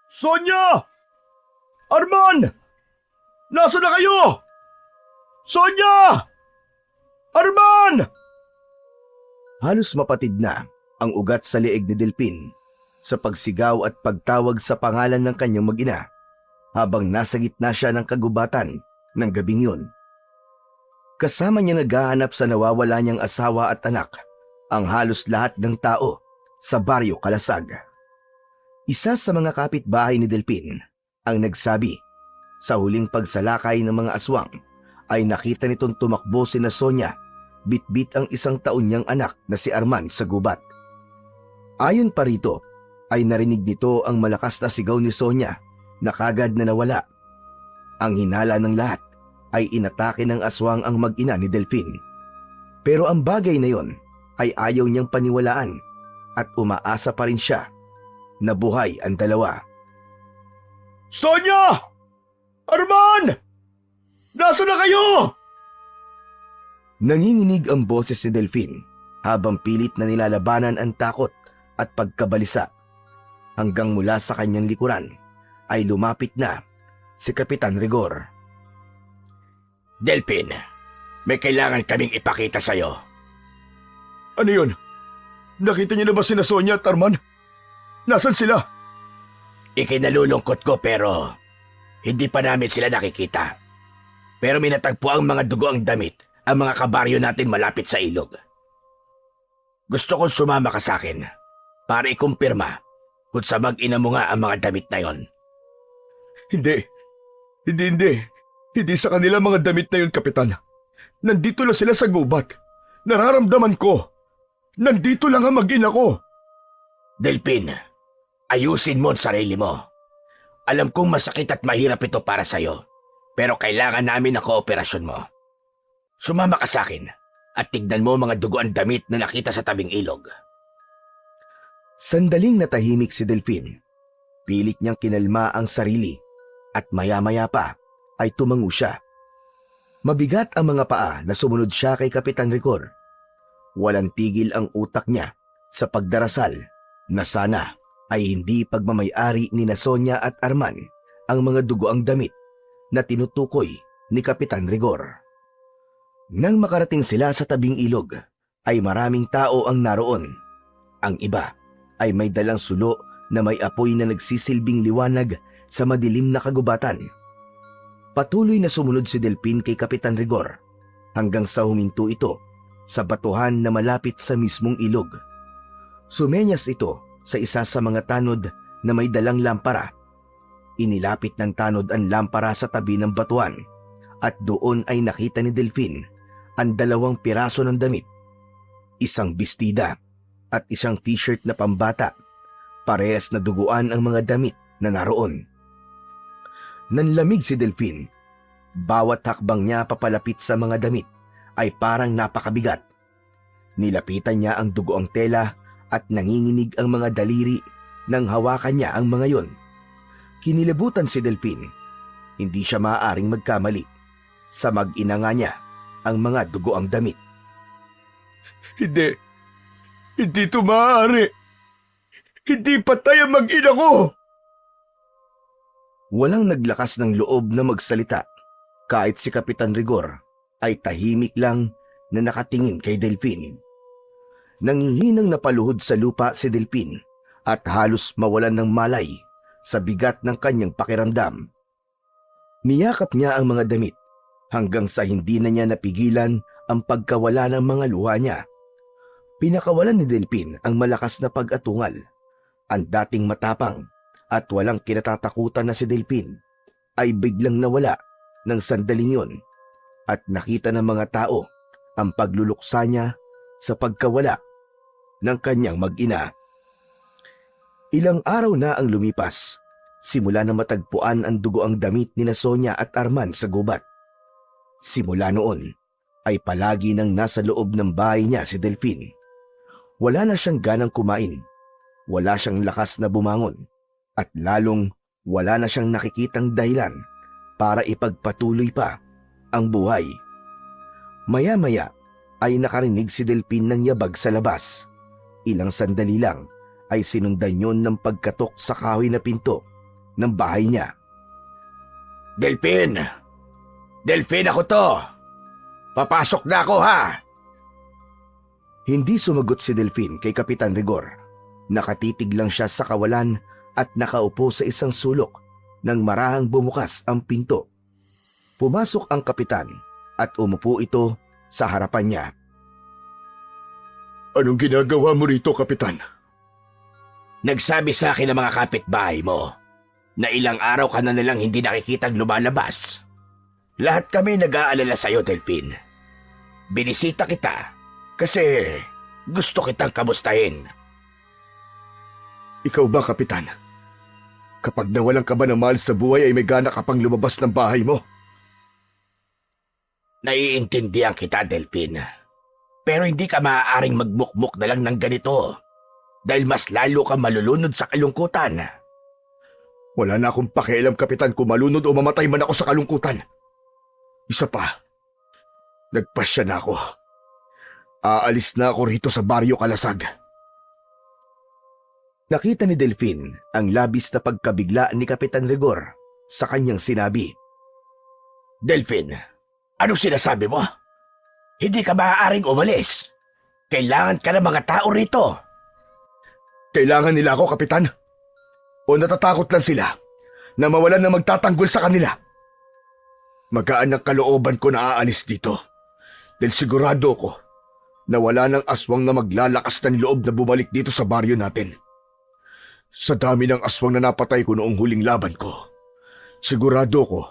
Sonya! Arman! Nasaan na kayo? Sonya! Arman! Halos mapatid na ang ugat sa leeg ni Delphin sa pagsigaw at pagtawag sa pangalan ng kanyang mag-ina habang nasa gitna siya ng kagubatan ng gabing yun. Kasama niya naghahanap sa nawawala niyang asawa at anak ang halos lahat ng tao sa baryo Kalasag. Isa sa mga kapitbahay ni Delphin ang nagsabi sa huling pagsalakay ng mga aswang ay nakita nitong tumakbo sina Sonya, bitbit ang 1 taon niyang anak na si Arman sa gubat. Ayon pa rito ay narinig nito ang malakas na sigaw ni Sonya na kagad na nawala. Ang hinala ng lahat ay inatake ng aswang ang mag-ina ni Delphin. Pero ang bagay na yon ay ayaw niyang paniwalaan at umaasa pa rin siya na buhay ang dalawa. Sonya! Arman! Nasaan na kayo? Nanginginig ang boses ni Delphin habang pilit na nilalabanan ang takot at pagkabalisa hanggang mula sa kanyang likuran ay lumapit na si Kapitan Rigor. Delphin, may kailangan kaming ipakita sa'yo. Ano yun? Nakita niyo na ba sina Sonya at Arman? Nasaan sila? Ikinalulungkot ko pero hindi pa namin sila nakikita. Pero may natagpo ang mga dugo ang damit ang mga kabaryo natin malapit sa ilog. Gusto kong sumama ka sa akin para ikumpirma kung sa mag-ina mo nga ang mga damit na yon. Hindi. Hindi sa kanila mga damit na yun, Kapitan. Nandito lang sila sa gubat. Nararamdaman ko. Nandito lang ang mag-ina ko. Delphin, ayusin mo ang sarili mo. Alam kong masakit at mahirap ito para sa'yo, pero kailangan namin ang kooperasyon mo. Sumama ka sa akin at tignan mo mga dugoan damit na nakita sa tabing ilog. Sandaling natahimik si Delphin. Pilit niyang kinalma ang sarili at maya-maya pa ay tumango siya. Mabigat ang mga paa na sumunod siya kay Kapitan Rigor. Walang tigil ang utak niya sa pagdarasal na sana ay hindi pagmamay-ari ni Sonya at Arman ang mga dugoang damit na tinutukoy ni Kapitan Rigor. Nang makarating sila sa tabing ilog, ay maraming tao ang naroon. Ang iba ay may dalang sulo na may apoy na nagsisilbing liwanag sa madilim na kagubatan. Patuloy na sumunod si Delphin kay Kapitan Rigor hanggang sa huminto ito sa batuhan na malapit sa mismong ilog. Sumenyas ito sa isa sa mga tanod na may dalang lampara. Inilapit ng tanod ang lampara sa tabi ng batuan at doon ay nakita ni Delphin ang 2 piraso ng damit, isang bestida at isang t-shirt na pambata. Parehas na duguan ang mga damit na naroon. Nanlamig si Delphin. Bawat hakbang niya papalapit sa mga damit ay parang napakabigat. Nilapitan niya ang dugoang tela at nanginginig ang mga daliri nang hawakan niya ang mga yon. Kinilabutan si Delphin. Hindi siya maaaring magkamali. Sa mag-ina nga niya ang mga dugoang damit. Hindi ito maaari. Hindi patay ang mag-ina ko. Walang naglakas ng loob na magsalita. Kahit si Kapitan Rigor ay tahimik lang na nakatingin kay Delphin. Nangihinang napaluhod sa lupa si Delphin at halos mawalan ng malay sa bigat ng kanyang pakiramdam. Niyakap niya ang mga damit hanggang sa hindi na niya napigilan ang pagkawala ng mga luha niya. Pinakawalan ni Delphin ang malakas na pag-atungal. Ang dating matapang at walang kinatatakutan na si Delphin ay biglang nawala ng sandaling yon at nakita ng mga tao ang pagluluksa niya sa pagkawala ng kanyang mag-ina. Ilang araw na ang lumipas, simula na matagpuan ang dugoang damit ni Sonya at Arman sa gubat. Simula noon ay palagi nang nasa loob ng bahay niya si Delphin. Wala na siyang ganang kumain, wala siyang lakas na bumangon, at lalong wala na siyang nakikitang dahilan para ipagpatuloy pa ang buhay. Maya-maya ay nakarinig si Delphin ng yabag sa labas. Ilang sandali lang ay sinundan yon ng pagkatok sa kahoy na pinto ng bahay niya. Delphin! Delphin, ako to! Papasok na ako, ha! Hindi sumagot si Delphin kay Kapitan Rigor. Nakatitig lang siya sa kawalan at nakaupo sa isang sulok nang marahang bumukas ang pinto. Pumasok ang kapitan at umupo ito sa harapan niya. Anong ginagawa mo rito, Kapitan? Nagsabi sa akin ng mga kapitbahay mo na ilang araw ka na nilang hindi nakikitang lumalabas. Lahat kami nag-aalala sa'yo, Delphin. Binisita kita kasi gusto kitang kamustahin. Ikaw ba, Kapitan? Kapag nawalan ka ba ng mahal sa buhay ay may gana ka pang lumabas ng bahay mo? Naiintindihan kita, Delphin. Pero hindi ka maaaring magmukmuk na lang ng ganito dahil mas lalo ka malulunod sa kalungkutan. Wala na akong pakialam, Kapitan, kung malunod o mamatay man ako sa kalungkutan. Isa pa, nagpasya na ako. Aalis na ako rito sa Baryo Kalasag. Nakita ni Delphin ang labis na pagkabigla ni Kapitan Rigor sa kanyang sinabi. Delphin, anong sinasabi mo? Hindi ka maaaring umalis. Kailangan ka ng mga tao rito. Kailangan nila ako, Kapitan? O natatakot lang sila na mawalan na magtatanggol sa kanila? Magaan ang kalooban ko na aalis dito dahil sigurado ko na wala ng aswang na maglalakas ng loob na bumalik dito sa baryo natin. Sa dami ng aswang na napatay ko noong huling laban ko, sigurado ko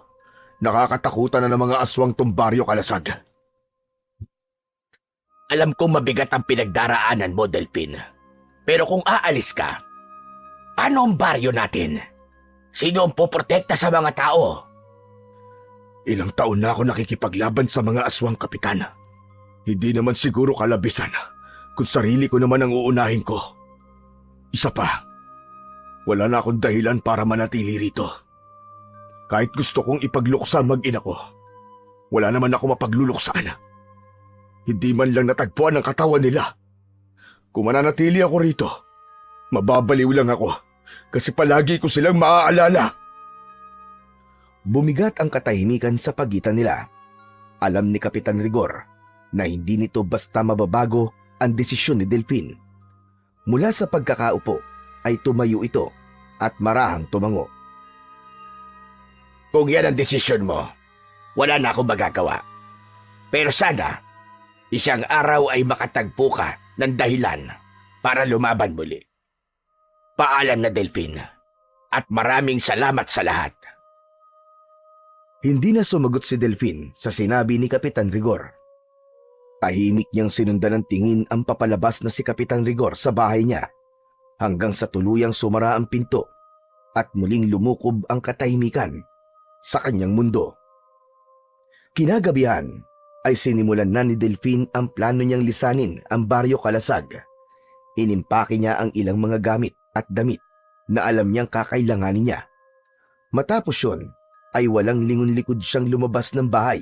nakakatakutan na ng mga aswang tong Baryo Kalasag. Alam kong mabigat ang pinagdaraanan mo, Delphin. Pero kung aalis ka, paano ang baryo natin? Sino ang poprotekta sa mga tao? Ilang taon na ako nakikipaglaban sa mga aswang, Kapitan. Hindi naman siguro kalabisan kung sarili ko naman ang uunahin ko. Isa pa, wala na akong dahilan para manatili rito. Kahit gusto kong ipagluksa mag-ina ko, wala naman ako mapagluluksaan. Hindi man lang natagpuan ang katawan nila. Kung mananatili ako rito, mababaliw lang ako kasi palagi ko silang maaalala. Bumigat ang katahimikan sa pagitan nila. Alam ni Kapitan Rigor na hindi nito basta mababago ang desisyon ni Delphin. Mula sa pagkakaupo ay tumayo ito at marahang tumango. Kung yan ang desisyon mo, wala na akong magagawa. Pero sana, isang araw ay makatagpo ka ng dahilan para lumaban muli. Paalam na, Delphin, at maraming salamat sa lahat. Hindi na sumagot si Delphin sa sinabi ni Kapitan Rigor. Tahimik niyang sinundan ng tingin ang papalabas na si Kapitan Rigor sa bahay niya hanggang sa tuluyang sumara ang pinto at muling lumukob ang katahimikan sa kanyang mundo. Kinagabihan ay sinimulan na ni Delphin ang plano niyang lisanin ang Baryo Kalasag. Inimpake niya ang ilang mga gamit at damit na alam niyang kakailanganin niya. Matapos yun, ay walang lingon-likod siyang lumabas ng bahay.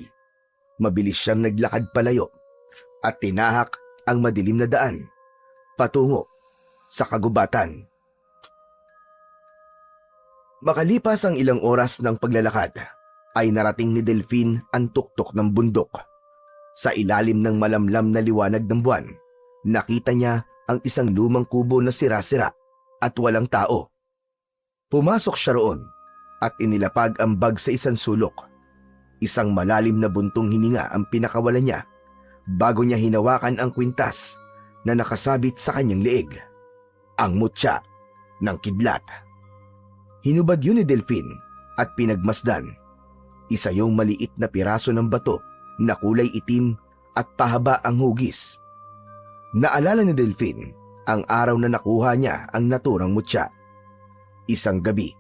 Mabilis siyang naglakad palayo at tinahak ang madilim na daan patungo sa kagubatan. Makalipas ang ilang oras ng paglalakad, ay narating ni Delphin ang tuktok ng bundok. Sa ilalim ng malamlam na liwanag ng buwan, nakita niya ang isang lumang kubo na sira-sira at walang tao. Pumasok siya roon at inilapag ang bag sa isang sulok. Isang malalim na buntong hininga ang pinakawalan niya bago niya hinawakan ang kwintas na nakasabit sa kanyang leeg. Ang mutya ng kidlat. Hinubad yun ni Delphin at pinagmasdan. Isa yung maliit na piraso ng bato na kulay itim at pahaba ang hugis. Naalala ni Delphin ang araw na nakuha niya ang naturang mutya. Isang gabi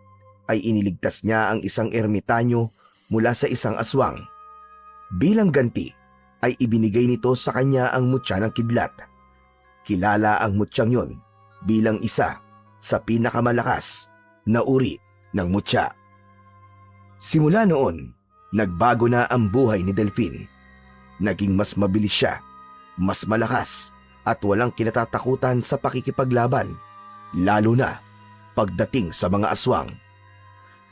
ay iniligtas niya ang isang ermitanyo mula sa isang aswang. Bilang ganti ay ibinigay nito sa kanya ang mutya ng kidlat. Kilala ang mutyang yon bilang isa sa pinakamalakas na uri ng mutya. Simula noon, nagbago na ang buhay ni Delphin. Naging mas mabilis siya, mas malakas at walang kinatatakutan sa pakikipaglaban, lalo na pagdating sa mga aswang.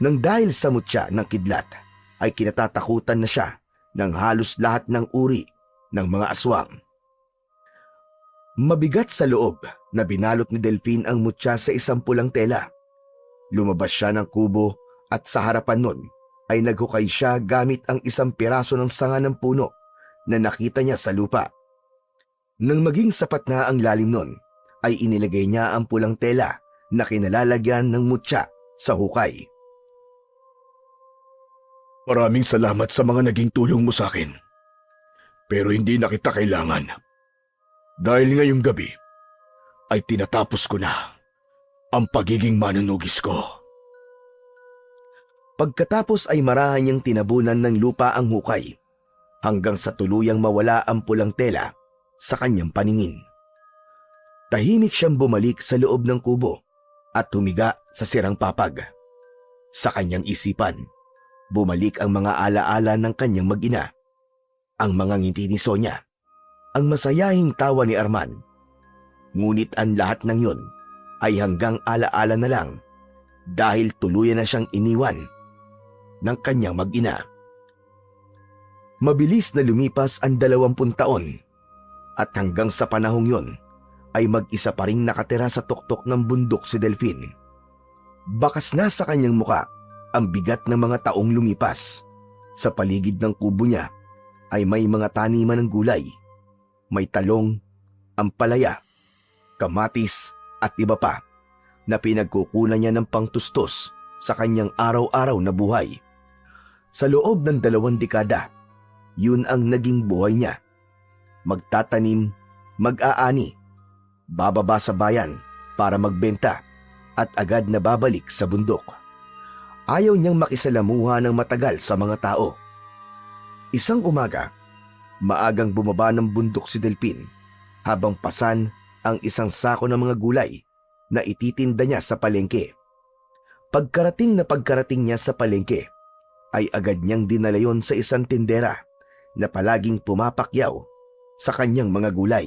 Nang dahil sa mutya ng kidlat, ay kinatatakutan na siya ng halos lahat ng uri ng mga aswang. Mabigat sa loob na binalot ni Delphine ang mutya sa isang pulang tela. Lumabas siya ng kubo at sa harapan nun ay naghukay siya gamit ang isang piraso ng sanga ng puno na nakita niya sa lupa. Nang maging sapat na ang lalim nun, ay inilagay niya ang pulang tela na kinalalagyan ng mutya sa hukay. Maraming salamat sa mga naging tulong mo sa akin. Pero hindi na kita kailangan. Dahil ngayong gabi ay tinatapos ko na ang pagiging manunugis ko. Pagkatapos ay marahan niyang tinabunan ng lupa ang hukay hanggang sa tuluyang mawala ang pulang tela sa kanyang paningin. Tahimik siyang bumalik sa loob ng kubo at humiga sa sirang papag. Sa kanyang isipan, bumalik ang mga alaala ng kanyang mag-ina, ang mga ngiti ni Sonia, ang masayahing tawa ni Arman. Ngunit ang lahat ng yun ay hanggang alaala na lang dahil tuluyan na siyang iniwan ng kanyang mag-ina. Mabilis na lumipas ang 20 taon at hanggang sa panahong yon ay mag-isa pa ring nakatira sa tuktok ng bundok si Delphine. Bakas na sa kanyang muka ang bigat ng mga taong lumipas. Sa paligid ng kubo niya ay may mga taniman ng gulay. May talong, ampalaya, kamatis at iba pa na pinagkukunan niya ng pangtustos sa kanyang araw-araw na buhay. Sa loob ng 2 dekada, yun ang naging buhay niya. Magtatanim, mag-aani, bababa sa bayan para magbenta at agad na babalik sa bundok. Ayaw niyang makisalamuha ng matagal sa mga tao. Isang umaga, maagang bumaba ng bundok si Delphine habang pasan ang isang sako ng mga gulay na ititinda niya sa palengke. Pagkarating niya sa palengke, ay agad niyang dinala yon sa isang tindera na palaging pumapakyaw sa kanyang mga gulay.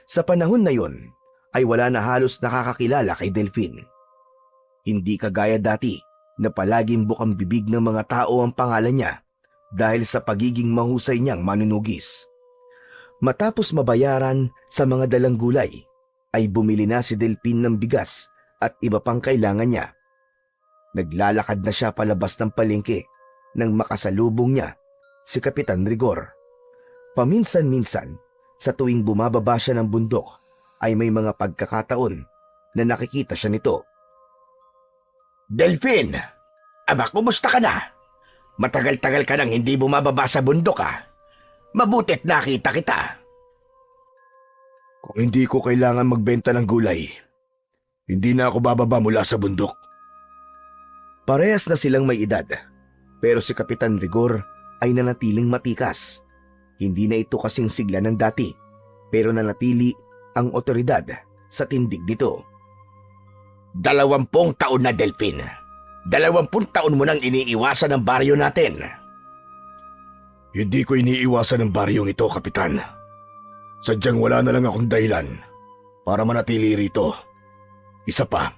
Sa panahon na yon, ay wala na halos nakakakilala kay Delphine. Hindi kagaya dati na palaging bukang bibig ng mga tao ang pangalan niya dahil sa pagiging mahusay niyang manunugis. Matapos mabayaran sa mga dalang gulay, ay bumili na si Delphine ng bigas at iba pang kailangan niya. Naglalakad na siya palabas ng palengke nang makasalubong niya si Kapitan Rigor. Paminsan-minsan, sa tuwing bumababa siya ng bundok, ay may mga pagkakataon na nakikita siya nito. Delphine! Aba, kumusta ka na? Matagal-tagal ka nang hindi bumababa sa bundok Mabuti't nakita kita. Kung hindi ko kailangan magbenta ng gulay, hindi na ako bababa mula sa bundok. Parehas na silang may edad, pero si Kapitan Rigor ay nanatiling matikas. Hindi na ito kasing sigla ng dati, pero nanatili ang otoridad sa tindig nito. 20 taon na, Delphine. 20 taon mo nang iniiwasan ang baryo natin. Hindi ko iniiwasan ang baryong ito, Kapitan. Sadyang wala na lang akong dahilan para manatili rito. Isa pa,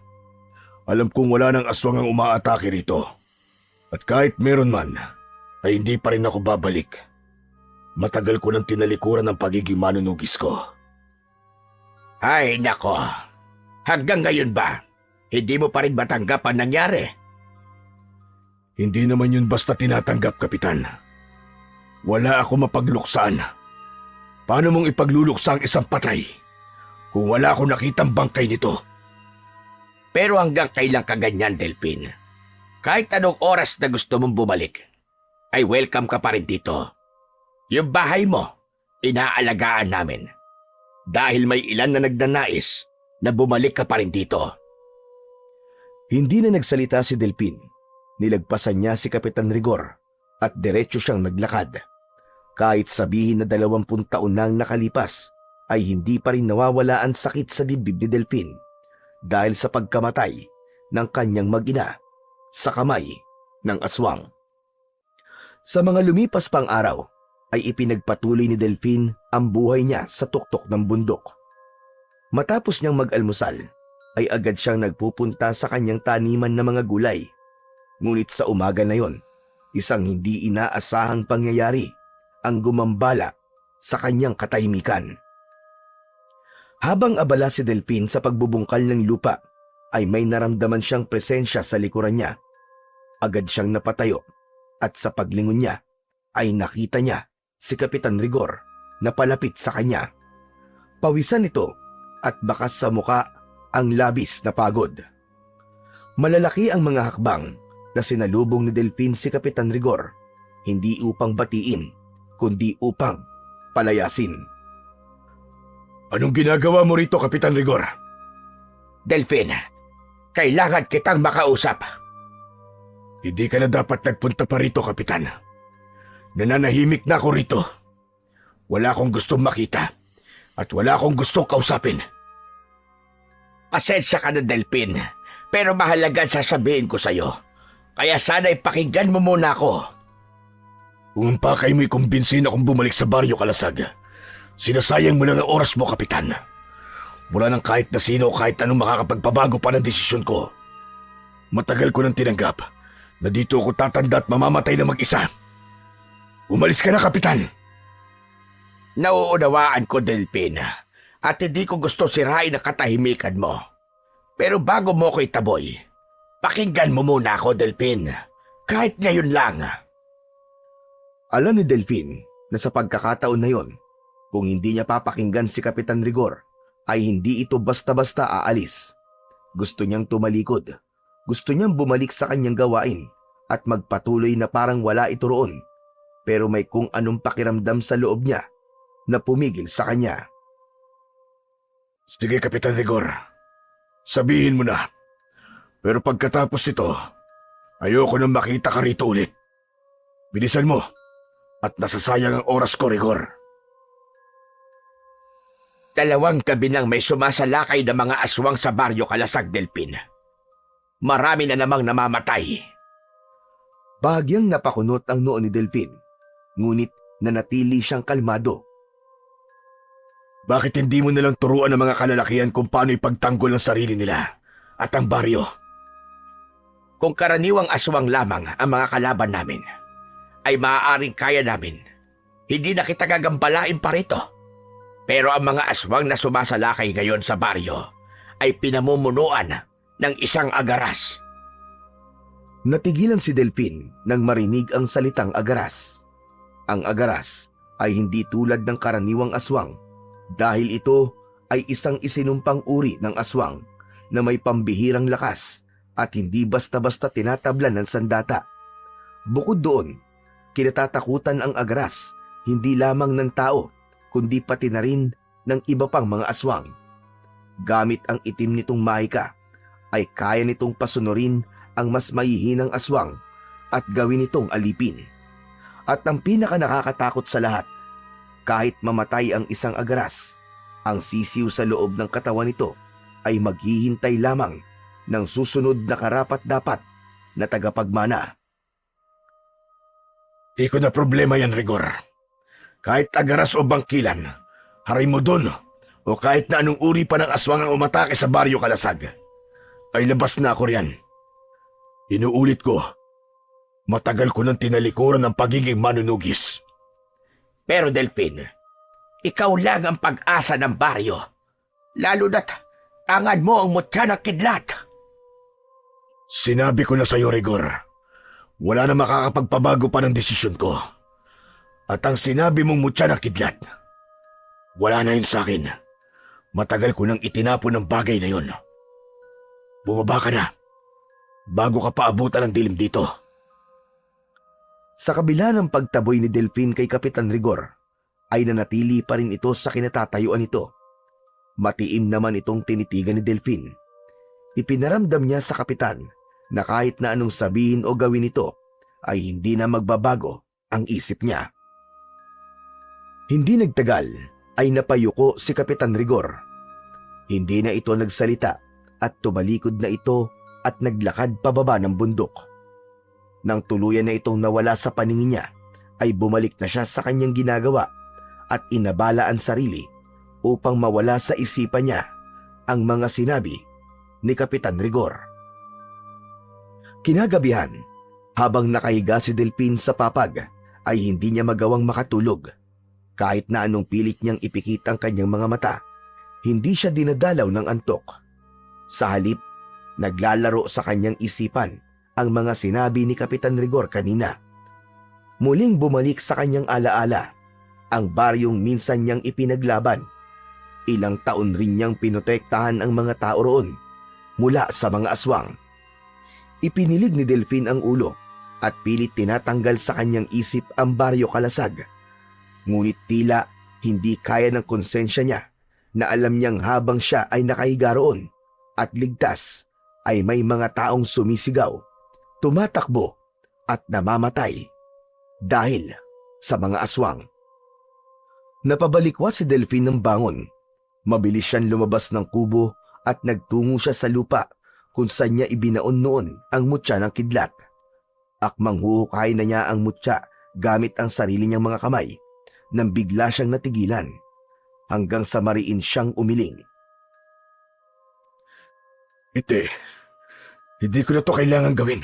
alam kong wala nang aswang ang umaatake rito. At kahit meron man, ay hindi pa rin ako babalik. Matagal ko nang tinalikuran ang pagiging manunugis ko. Ay, nako. Hanggang ngayon ba, hindi mo pa rin matanggap ang nangyari? Hindi naman yun basta tinatanggap, Kapitan. Wala ako mapagluksan. Paano mong ipagluluksa ang isang patay kung wala akong nakitang bangkay nito? Pero hanggang kailan ka ganyan, Delphine? Kahit anong oras na gusto mong bumalik, ay welcome ka pa rin dito. Yung bahay mo, inaalagaan namin. Dahil may ilan na nagnanais na bumalik ka pa rin dito. Hindi na nagsalita si Delphine. Nilagpasan niya si Kapitan Rigor at diretso siyang naglakad. Kahit sabihin na 20 taon nang nakalipas, ay hindi pa rin nawawala ang sakit sa dibdib ni Delphine dahil sa pagkamatay ng kanyang mag-ina sa kamay ng aswang. Sa mga lumipas pang araw, ay ipinagpatuloy ni Delphine ang buhay niya sa tuktok ng bundok. Matapos niyang mag-almusal, ay agad siyang nagpupunta sa kanyang taniman ng mga gulay Ngunit sa umaga na yon, isang hindi inaasahang pangyayari ang gumambala sa kanyang katahimikan. Habang abala si Delphine sa pagbubungkal ng lupa, ay may naramdaman siyang presensya sa likuran niya. Agad siyang napatayo at sa paglingon niya ay nakita niya si Kapitan Rigor na palapit sa kanya. Pawisan ito at bakas sa muka ang labis na pagod. Malalaki ang mga hakbang na sinalubong ni Delphine si Kapitan Rigor, hindi upang batiin, kundi upang palayasin. Anong ginagawa mo rito, Kapitan Rigor? Delphine, kailangan kitang makausap. Hindi ka na dapat nagpunta pa rito, Kapitan. Nananahimik na ako rito. Wala akong gustong makita at wala akong gustong kausapin. Pasensya ka na, Delphine, pero mahalaga ang sasabihin ko sa'yo. Kaya sana'y pakinggan mo muna ako. Kung pakay mo'y kumbinsin akong bumalik sa Baryo Kalasag, sinasayang mo lang ang oras mo, Kapitan. Wala nang kahit na sino o kahit anong makakapagpabago pa ng desisyon ko. Matagal ko nang tinanggap na dito ako tatanda at mamamatay na mag-isa. Umalis ka na, Kapitan. Nauunawaan ko, Delphine, at hindi ko gusto sirain ang katahimikan mo. Pero bago mo ko itaboy, pakinggan mo muna ako, Delphine. Kahit ngayon lang. Alam ni Delphine na sa pagkakataon na yon, kung hindi niya papakinggan si Kapitan Rigor, ay hindi ito basta-basta aalis. Gusto niyang tumalikod. Gusto niyang bumalik sa kanyang gawain at magpatuloy na parang wala ito roon. Pero may kung anong pakiramdam sa loob niya na pumigil sa kanya. Sige, Kapitan Rigor. Sabihin mo na. Pero pagkatapos ito, ayoko nang makita ka rito ulit. Bilisan mo at nasasayang ang oras ko, Rigor. 2 gabi nang may sumasalakay na mga aswang sa Baryo Kalasag, Delphine. Marami na namang namamatay. Bahagyang napakunot ang noo ni Delphine, ngunit nanatili siyang kalmado. Bakit hindi mo nalang turuan ng mga kalalakihan kung paano ipagtanggol ang sarili nila at ang baryo? Kung karaniwang aswang lamang ang mga kalaban namin, ay maaaring kaya namin. Hindi na kita gagambalain pa rito. Pero ang mga aswang na sumasalakay ngayon sa baryo ay pinamumunuan ng isang agaras. Natigilan si Delphine nang marinig ang salitang agaras. Ang agaras ay hindi tulad ng karaniwang aswang dahil ito ay isang isinumpang uri ng aswang na may pambihirang lakas at hindi basta-basta tinatablan ng sandata. Bukod doon, kinatatakutan ang agaras hindi lamang ng tao kundi pati na rin ng iba pang mga aswang. Gamit ang itim nitong mahika, ay kaya nitong pasunurin ang mas mahihinang aswang at gawin itong alipin. At ang pinaka nakakatakot sa lahat, kahit mamatay ang isang agaras, ang sisiw sa loob ng katawan nito ay maghihintay lamang ng susunod na karapat-dapat na tagapagmana. Di ko na problema yan, Rigor. Kahit agaras o bangkilan, haray mo doon, o kahit na anong uri pa ng aswang ang umatake sa Baryo Kalasag, ay labas na ako riyan. Inuulit ko, matagal ko nang tinalikuran ng pagiging manunugis. Pero Delphine, ikaw lang ang pag-asa ng baryo. Lalo na't tangan mo ang mutya ng kidlat. Sinabi ko na sa iyo, Rigor, wala na makakapagpabago pa ng desisyon ko. At ang sinabi mong mutya ng kidlat, wala na yun sa akin. Matagal ko nang itinapon ng bagay na yun. Bumaba ka na, bago ka paabutan ng dilim dito. Sa kabila ng pagtaboy ni Delphine kay Kapitan Rigor, ay nanatili pa rin ito sa kinatatayuan nito. Matiim naman itong tinitigan ni Delphine. Ipinaramdam niya sa kapitan na kahit na anong sabihin o gawin ito, ay hindi na magbabago ang isip niya. Hindi nagtagal ay napayuko si Kapitan Rigor. Hindi na ito nagsalita at tumalikod na ito at naglakad pababa ng bundok. Nang tuluyan na itong nawala sa paningin niya, ay bumalik na siya sa kanyang ginagawa at inabala ang sarili upang mawala sa isipan niya ang mga sinabi ni Kapitan Rigor. Kinagabihan Habang nakahiga si Delphin sa papag, ay hindi niya magawang makatulog. Kahit na anong pilit niyang ipikit ang kanyang mga mata, hindi siya dinadalaw ng antok. Sa halip, naglalaro sa kanyang isipan ang mga sinabi ni Kapitan Rigor kanina. Muling bumalik sa kanyang alaala ang baryong minsan niyang ipinaglaban. Ilang taon rin niyang pinotektahan ang mga tao roon mula sa mga aswang. Ipinilig ni Delphin ang ulo at pilit tinatanggal sa kanyang isip ang baryo kalasag. Ngunit tila hindi kaya ng konsensya niya na alam niyang habang siya ay nakahiga roon at ligtas ay may mga taong sumisigaw, tumatakbo at namamatay dahil sa mga aswang. Napabalikwa si Delphin ng bangon. Mabilis siyang lumabas ng kubo at nagtungo siya sa lupa kung saan niya ibinaon noon ang mutya ng kidlat. Akmang huhukay na niya ang mutya gamit ang sarili niyang mga kamay nang bigla siyang natigilan hanggang sa mariin siyang umiling. Hindi ko na to kailangan gawin.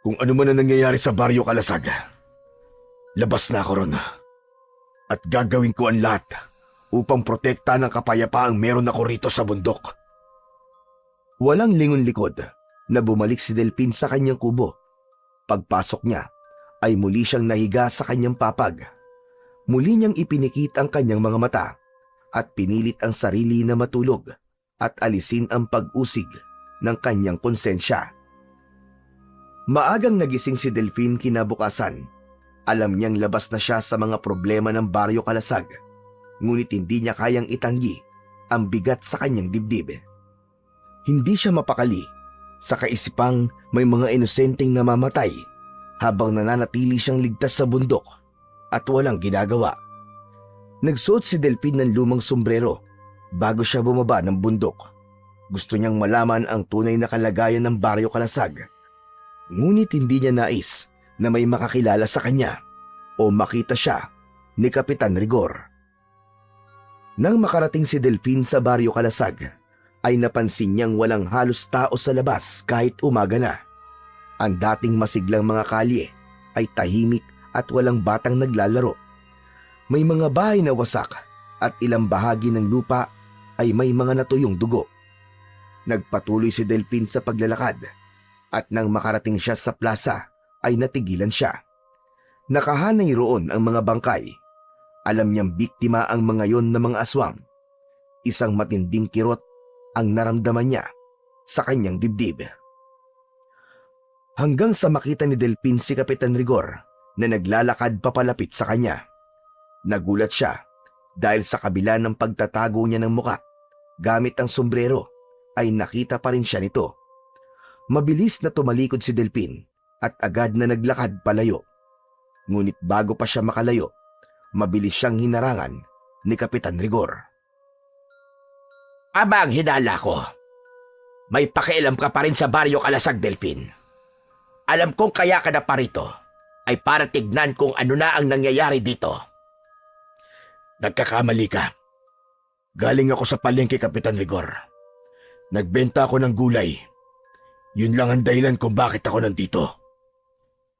Kung ano man ang nangyayari sa baryo kalasag, labas na ako ron. At gagawin ko ang lahat upang protekta ng kapayapaang meron ako rito sa bundok. Walang lingon-likod na bumalik si Delphin sa kanyang kubo. Pagpasok niya ay muli siyang nahiga sa kanyang papag. Muli niyang ipinikit ang kanyang mga mata at pinilit ang sarili na matulog at alisin ang pag-usig ng kanyang konsensya. Maagang nagising si Delphin kinabukasan. Alam niyang labas na siya sa mga problema ng baryo kalasag, ngunit hindi niya kayang itanggi ang bigat sa kanyang dibdib. Hindi siya mapakali sa kaisipang may mga inosenteng namamatay habang nananatili siyang ligtas sa bundok at walang ginagawa. Nagsuot si Delphin ng lumang sombrero bago siya bumaba ng bundok. Gusto niyang malaman ang tunay na kalagayan ng baryo kalasag. Ngunit hindi niya nais na may makakilala sa kanya o makita siya ni Kapitan Rigor. Nang makarating si Delphin sa baryo kalasag, ay napansin niyang walang halos tao sa labas kahit umaga na. Ang dating masiglang mga kalye ay tahimik at walang batang naglalaro. May mga bahay na wasak at ilang bahagi ng lupa ay may mga natuyong dugo. Nagpatuloy si Delphin sa paglalakad at nang makarating siya sa plaza ay natigilan siya. Nakahanay roon ang mga bangkay. Alam niyang biktima ang mga yon na mga aswang. Isang matinding kirot ang naramdaman niya sa kanyang dibdib. Hanggang sa makita ni Delphin si Kapitan Rigor na naglalakad papalapit sa kanya. Nagulat siya dahil sa kabila ng pagtatago niya ng muka gamit ang sombrero ay nakita pa rin siya nito. Mabilis na tumalikod si Delphin at agad na naglakad palayo. Ngunit bago pa siya makalayo, mabilis siyang hinarangan ni Kapitan Rigor. Aba ang hinala ko. May pakialam ka pa rin sa baryo kalasag, Delphin. Alam kong kaya ka na parito ay para tignan kung ano na ang nangyayari dito. Nagkakamali ka. Galing ako sa palengke, Kapitan Rigor. Nagbenta ako ng gulay. Yun lang ang dahilan kung bakit ako nandito.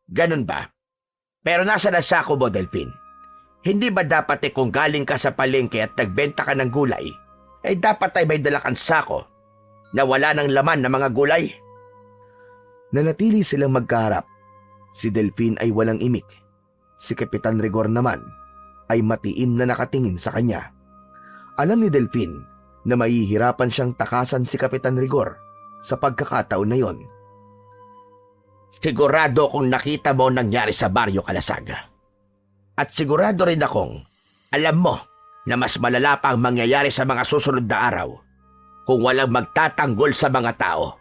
Ganun ba? Pero nasa na sako mo, Delphin? Hindi ba dapat kung galing ka sa palengke at nagbenta ka ng gulay, ay dapat ay may dala kang sako na wala ng laman na mga gulay? Nanatili silang magkaharap. Si Delphin ay walang imik. Si Kapitan Rigor naman ay matiim na nakatingin sa kanya. Alam ni Delphin na mahihirapan siyang takasan si Kapitan Rigor sa pagkakataon na yon. Sigurado kung nakita mo nangyari sa baryo kalasag. At sigurado rin akong alam mo na mas malala pa ang mangyayari sa mga susunod na araw kung walang magtatanggol sa mga tao.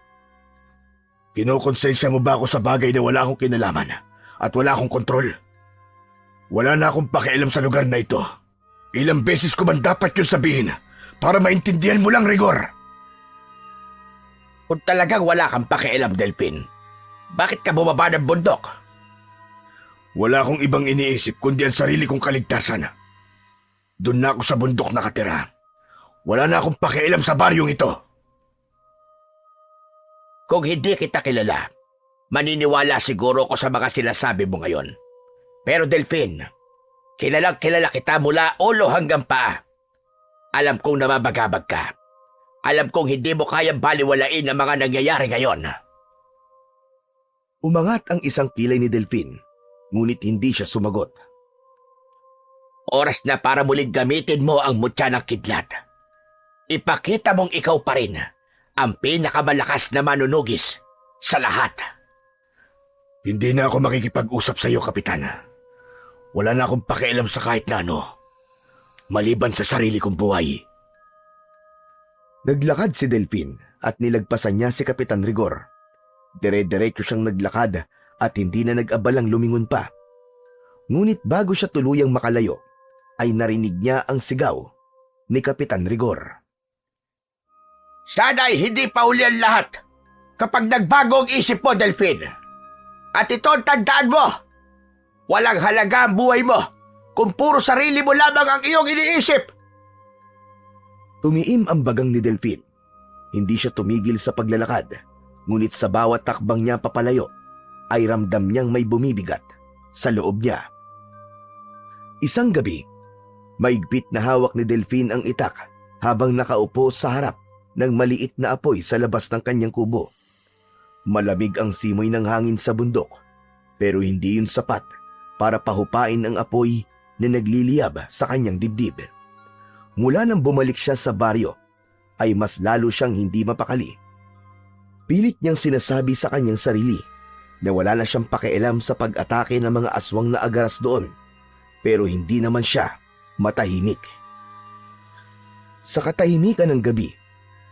Kinokonsensya mo ba ako sa bagay na wala akong kinalaman at wala akong kontrol? Wala na akong pakialam sa lugar na ito. Ilang beses ko man dapat yun sabihin para maintindihan mo lang, Rigor? Kung talagang wala kang pakialam, Delphin, bakit ka bumaba ng bundok? Wala akong ibang iniisip kundi ang sarili kong kaligtasan. Doon na ako sa bundok nakatira. Wala na akong pakialam sa baryong ito. Kung hindi kita kilala, Maniniwala siguro ko sa mga sinasabi mo ngayon. Pero Delphine, kilalang kilala kita mula ulo hanggang paa. Alam kong namabagabag ka. Alam kong hindi mo kayang baliwalain ang mga nangyayari ngayon. Umangat ang isang kilay ni Delphine, ngunit hindi siya sumagot. Oras na para muling gamitin mo ang mutya ng kidlat. Ipakita mong ikaw pa rin ang pinakamalakas na manunugis sa lahat. Hindi na ako makikipag-usap sa iyo, Kapitan. Wala na akong pakialam sa kahit na ano, maliban sa sarili kong buhay. Naglakad si Delphine at nilagpasan niya si Kapitan Rigor. Dire-diretso siyang naglakad at hindi na nag-abalang lumingon pa. Ngunit bago siya tuluyang makalayo, ay narinig niya ang sigaw ni Kapitan Rigor. Sana'y hindi pa uli ang lahat kapag nagbago ang isip mo, Delphine. At ito ang tandaan mo. Walang halaga ang buhay mo kung puro sarili mo lamang ang iyong iniisip. Tumiim ang bagang ni Delphine. Hindi siya tumigil sa paglalakad, ngunit sa bawat takbang niya papalayo, ay ramdam niyang may bumibigat sa loob niya. Isang gabi, maigpit na hawak ni Delphine ang itak habang nakaupo sa harap ng maliit na apoy sa labas ng kanyang kubo. Malamig ang simoy ng hangin sa bundok, pero hindi yun sapat para pahupain ang apoy na nagliliyab sa kanyang dibdib. Mula nang bumalik siya sa baryo, ay mas lalo siyang hindi mapakali. Pilit niyang sinasabi sa kanyang sarili na wala na siyang pakialam sa pag-atake ng mga aswang na agaras doon, pero hindi naman siya matahimik. Sa katahimikan ng gabi,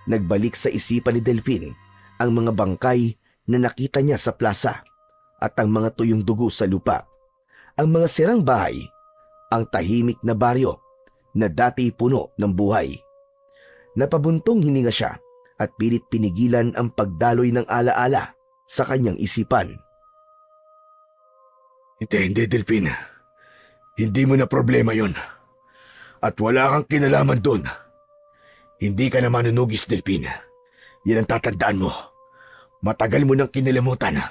nagbalik sa isipan ni Delphine ang mga bangkay na nakita niya sa plaza at ang mga tuyong dugo sa lupa, ang mga sirang bahay, ang tahimik na baryo na dati puno ng buhay. Napabuntong hininga siya at pilit pinigilan ang pagdaloy ng alaala sa kanyang isipan. Hindi, Delphine. Hindi mo na problema yon. At wala kang kinalaman doon. Hindi ka na manunugis, Delphine. Yan ang tatandaan mo. Matagal mo nang kinalimutan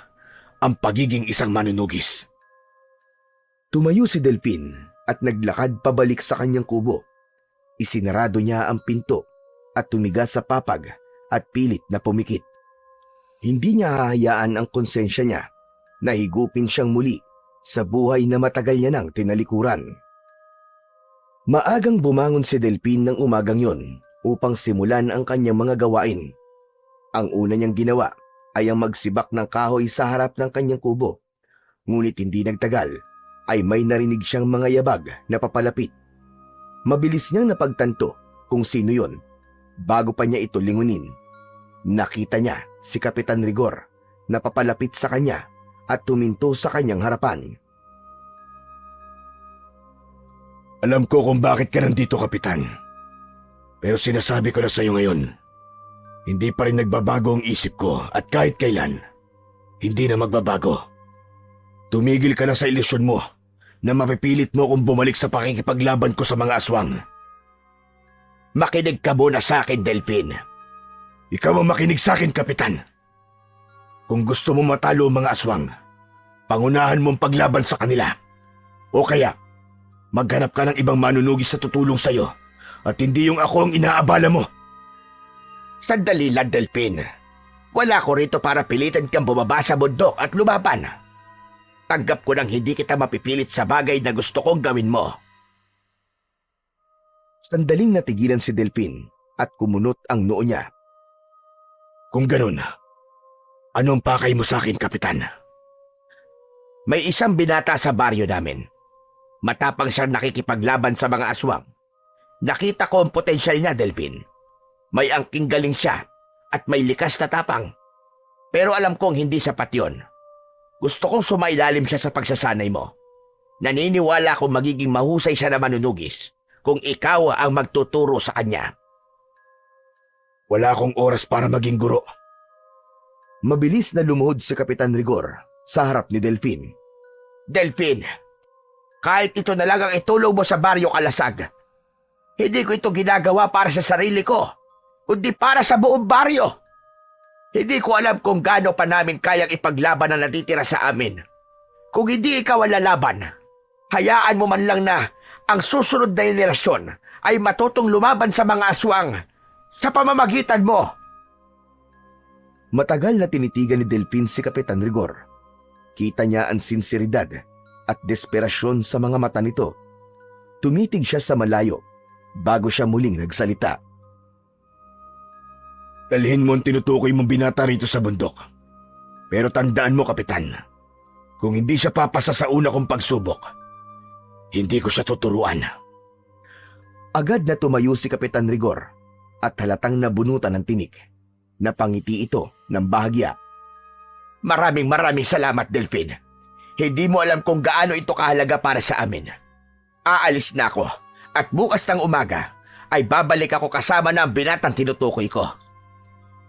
ang pagiging isang manunugis. Tumayo si Delphine at naglakad pabalik sa kanyang kubo. Isinarado niya ang pinto at tumigas sa papag at pilit na pumikit. Hindi niya hahayaan ang konsensya niya na higupin siyang muli sa buhay na matagal niya nang tinalikuran. Maagang bumangon si Delphine ng umagang yon upang simulan ang kanyang mga gawain. Ang una niyang ginawa ay ang magsibak ng kahoy sa harap ng kanyang kubo. Ngunit hindi nagtagal ay may narinig siyang mga yabag na papalapit. Mabilis niyang napagtanto kung sino yon. Bago pa niya ito lingunin, nakita niya si Kapitan Rigor na papalapit sa kanya at tuminto sa kanyang harapan. Alam ko kung bakit ka nandito, Kapitan. Pero sinasabi ko na sa iyo ngayon, hindi pa rin nagbabago ang isip ko at kahit kailan, hindi na magbabago. Tumigil ka na sa ilusyon mo na mapipilit mo kung bumalik sa pakikipaglaban ko sa mga aswang. Makinig ka muna sa akin, Delphine. Ikaw ang makinig sa akin, Kapitan. Kung gusto mo matalo ang mga aswang, pangunahan mong paglaban sa kanila. O kaya, maghanap ka ng ibang manunugis sa tutulong sa iyo at hindi yung ako ang inaabala mo. Sandali lang, Delphine. Wala ko rito para pilitan kang bumaba sa bundok at lumaban. Tanggap ko nang hindi kita mapipilit sa bagay na gusto kong gawin mo. Sandaling natigilan si Delphine at kumunot ang noo niya. Kung ganun, anong pakay mo sa akin, Kapitan? May isang binata sa baryo namin. Matapang siyang nakikipaglaban sa mga aswang. Nakita ko ang potensyal niya, Delphine. May angking galing siya at may likas na tapang. Pero alam kong hindi sapat yon. Gusto kong sumailalim siya sa pagsasanay mo. Naniniwala akong magiging mahusay siya na manunugis kung ikaw ang magtuturo sa kanya. Wala akong oras para maging guro. Mabilis na lumuhod si Kapitan Rigor sa harap ni Delphine. Delphine, kahit ito na lang ang itulong mo sa baryo Kalasag, hindi ko ito ginagawa para sa sarili ko, kundi para sa buong baryo. Hindi ko alam kung gaano pa namin kayang ipaglaban ang natitira sa amin. Kung hindi ikaw ang lalaban, hayaan mo man lang na ang susunod na henerasyon ay matutong lumaban sa mga aswang sa pamamagitan mo. Matagal na tinitigan ni Delfin si Kapitan Rigor. Kita niya ang sinseridad at desperasyon sa mga mata nito. Tumitig siya sa malayo bago siya muling nagsalita. Dalhin mo ang tinutukoy mong binata rito sa bundok. Pero tandaan mo, Kapitan, kung hindi siya papasa sa una kong pagsubok, hindi ko siya tuturuan. Agad na tumayo si Kapitan Rigor at halatang nabunutan ng tinik. Napangiti ito ng bahagya. Maraming salamat, Delfin. Hindi mo alam kung gaano ito kahalaga para sa amin. Aalis na ako at bukas ng umaga ay babalik ako kasama ng binatang tinutukoy ko.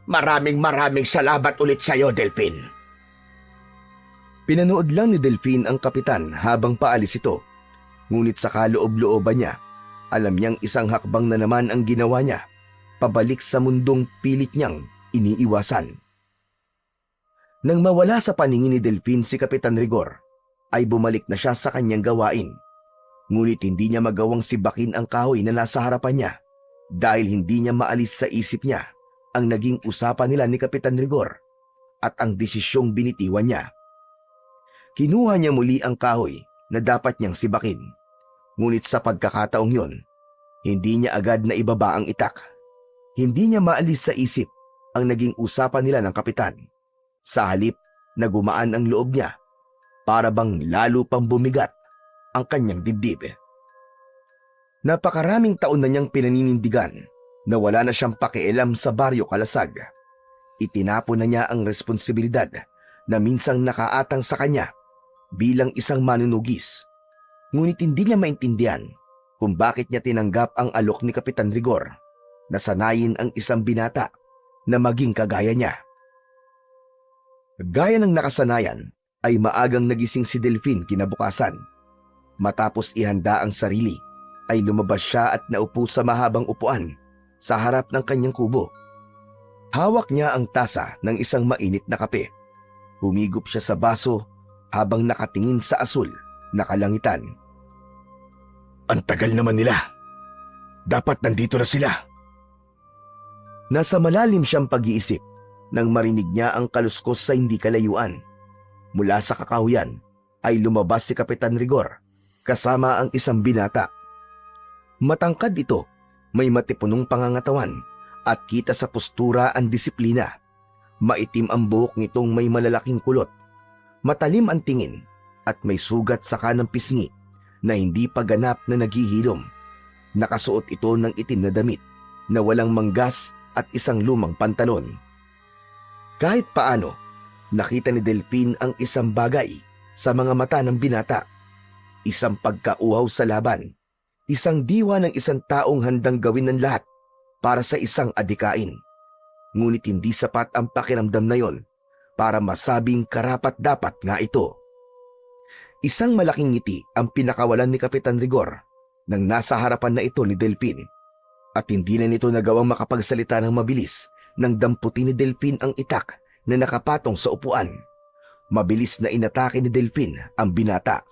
Maraming salamat ulit sa iyo, Delfin. Pinanood lang ni Delfin ang kapitan habang paalis ito. Ngunit sa kaloob-looban niya, alam niyang isang hakbang na naman ang ginawa niya, pabalik sa mundong pilit niyang iniiwasan. Nang mawala sa paningin ni Delfin si Kapitan Rigor, ay bumalik na siya sa kanyang gawain. Ngunit hindi niya magawang sibakin ang kahoy na nasa harapan niya dahil hindi niya maalis sa isip niya ang naging usapan nila ni Kapitan Rigor at ang desisyong binitiwan niya. Kinuha niya muli ang kahoy na dapat niyang sibakin. Ngunit sa pagkakataong yon, hindi niya agad na ibaba ang itak. Hindi niya maalis sa isip ang naging usapan nila ng kapitan. Sa halip na gumaan ang loob niya, para bang lalo pang bumigat ang kanyang dibdib. Napakaraming taon na niyang pinaninindigan na wala na siyang pakialam sa Baryo Kalasag. Itinapon na niya ang responsibilidad na minsang nakaatang sa kanya bilang isang manunugis. Ngunit hindi niya maintindihan kung bakit niya tinanggap ang alok ni Kapitan Rigor na sanayin ang isang binata na maging kagaya niya. Gaya ng nakasanayan ay maagang nagising si Delfin kinabukasan. Matapos ihanda ang sarili ay lumabas siya at naupo sa mahabang upuan sa harap ng kanyang kubo. Hawak niya ang tasa ng isang mainit na kape. Humigop siya sa baso habang nakatingin sa asul na kalangitan. Ang tagal naman nila. Dapat nandito na sila. Nasa malalim siyang pag-iisip nang marinig niya ang kaluskos sa hindi kalayuan. Mula sa kakahuyan ay lumabas si Kapitan Rigor kasama ang isang binata. Matangkad ito, may matipunong pangangatawan at kita sa postura ang disiplina. Maitim ang buhok nitong may malalaking kulot. Matalim ang tingin at may sugat sa kanang pisngi na hindi pa ganap na naghihilom. Nakasuot ito ng itim na damit na walang manggas at isang lumang pantalon. Kahit paano, nakita ni Delfin ang isang bagay sa mga mata ng binata. Isang pagkauhaw sa laban. Isang diwa ng isang taong handang gawin ng lahat para sa isang adikain. Ngunit hindi sapat ang pakiramdam na yon para masabing karapat-dapat nga ito. Isang malaking ngiti ang pinakawalan ni Kapitan Rigor nang nasa harapan na ito ni Delfin. At hindi na nito nagawang makapagsalita ng mabilis nang damputin ni Delfin ang itak na nakapatong sa upuan. Mabilis na inatake ni Delfin ang binata.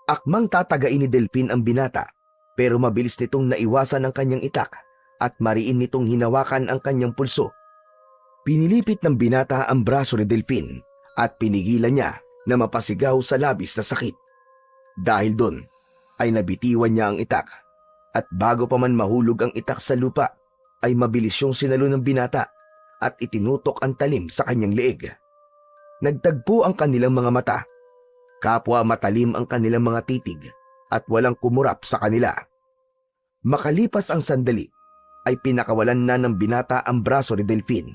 Akmang tatagain ni Delfin ang binata pero mabilis nitong naiwasan ang kanyang itak at mariin nitong hinawakan ang kanyang pulso. Pinilipit ng binata ang braso ni Delfin at pinigilan niya na mapasigaw sa labis na sakit. Dahil doon ay nabitiwan niya ang itak at bago pa man mahulog ang itak sa lupa ay mabilis yung sinalo ng binata at itinutok ang talim sa kanyang leeg. Nagtagpo ang kanilang mga mata. Kapwa matalim ang kanilang mga titig at walang kumurap sa kanila. Makalipas ang sandali ay pinakawalan na ng binata ang braso ni Delfin.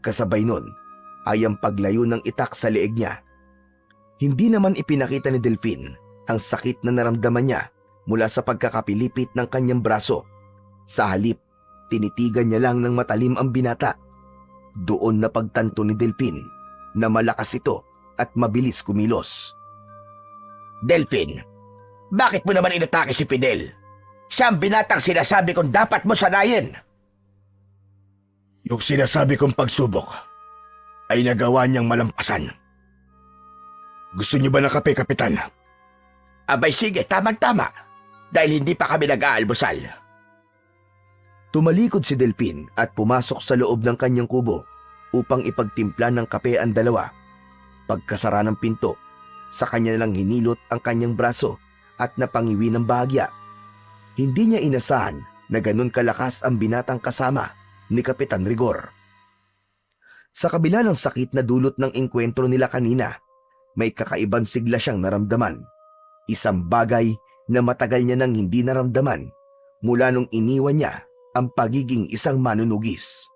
Kasabay nun ay ang paglayo ng itak sa leeg niya. Hindi naman ipinakita ni Delfin ang sakit na naramdaman niya mula sa pagkakapilipit ng kanyang braso. Sa halip, tinitigan niya lang ng matalim ang binata. Doon na pagtanto ni Delfin na malakas ito at mabilis kumilos. Delfin, bakit mo naman inatake si Fidel? Siya ang binatang sinasabi kong dapat mo sanayin. Yung sinasabi kong pagsubok, ay nagawa niyang malampasan. Gusto niyo ba ng kape, Kapitan? Abay sige, tamang-tama. Dahil hindi pa kami nag-aalmusal. Tumalikod si Delfin at pumasok sa loob ng kanyang kubo upang ipagtimpla ng kape ang dalawa. Pagkasara ng pinto, sa kanya lang hinilot ang kanyang braso at napangiwi ng bahagya. Hindi niya inasahan na ganun kalakas ang binatang kasama ni Kapitan Rigor. Sa kabila ng sakit na dulot ng engkwentro nila kanina, may kakaibang sigla siyang naramdaman. Isang bagay na matagal niya nang hindi naramdaman mula nung iniwan niya ang pagiging isang manunugis.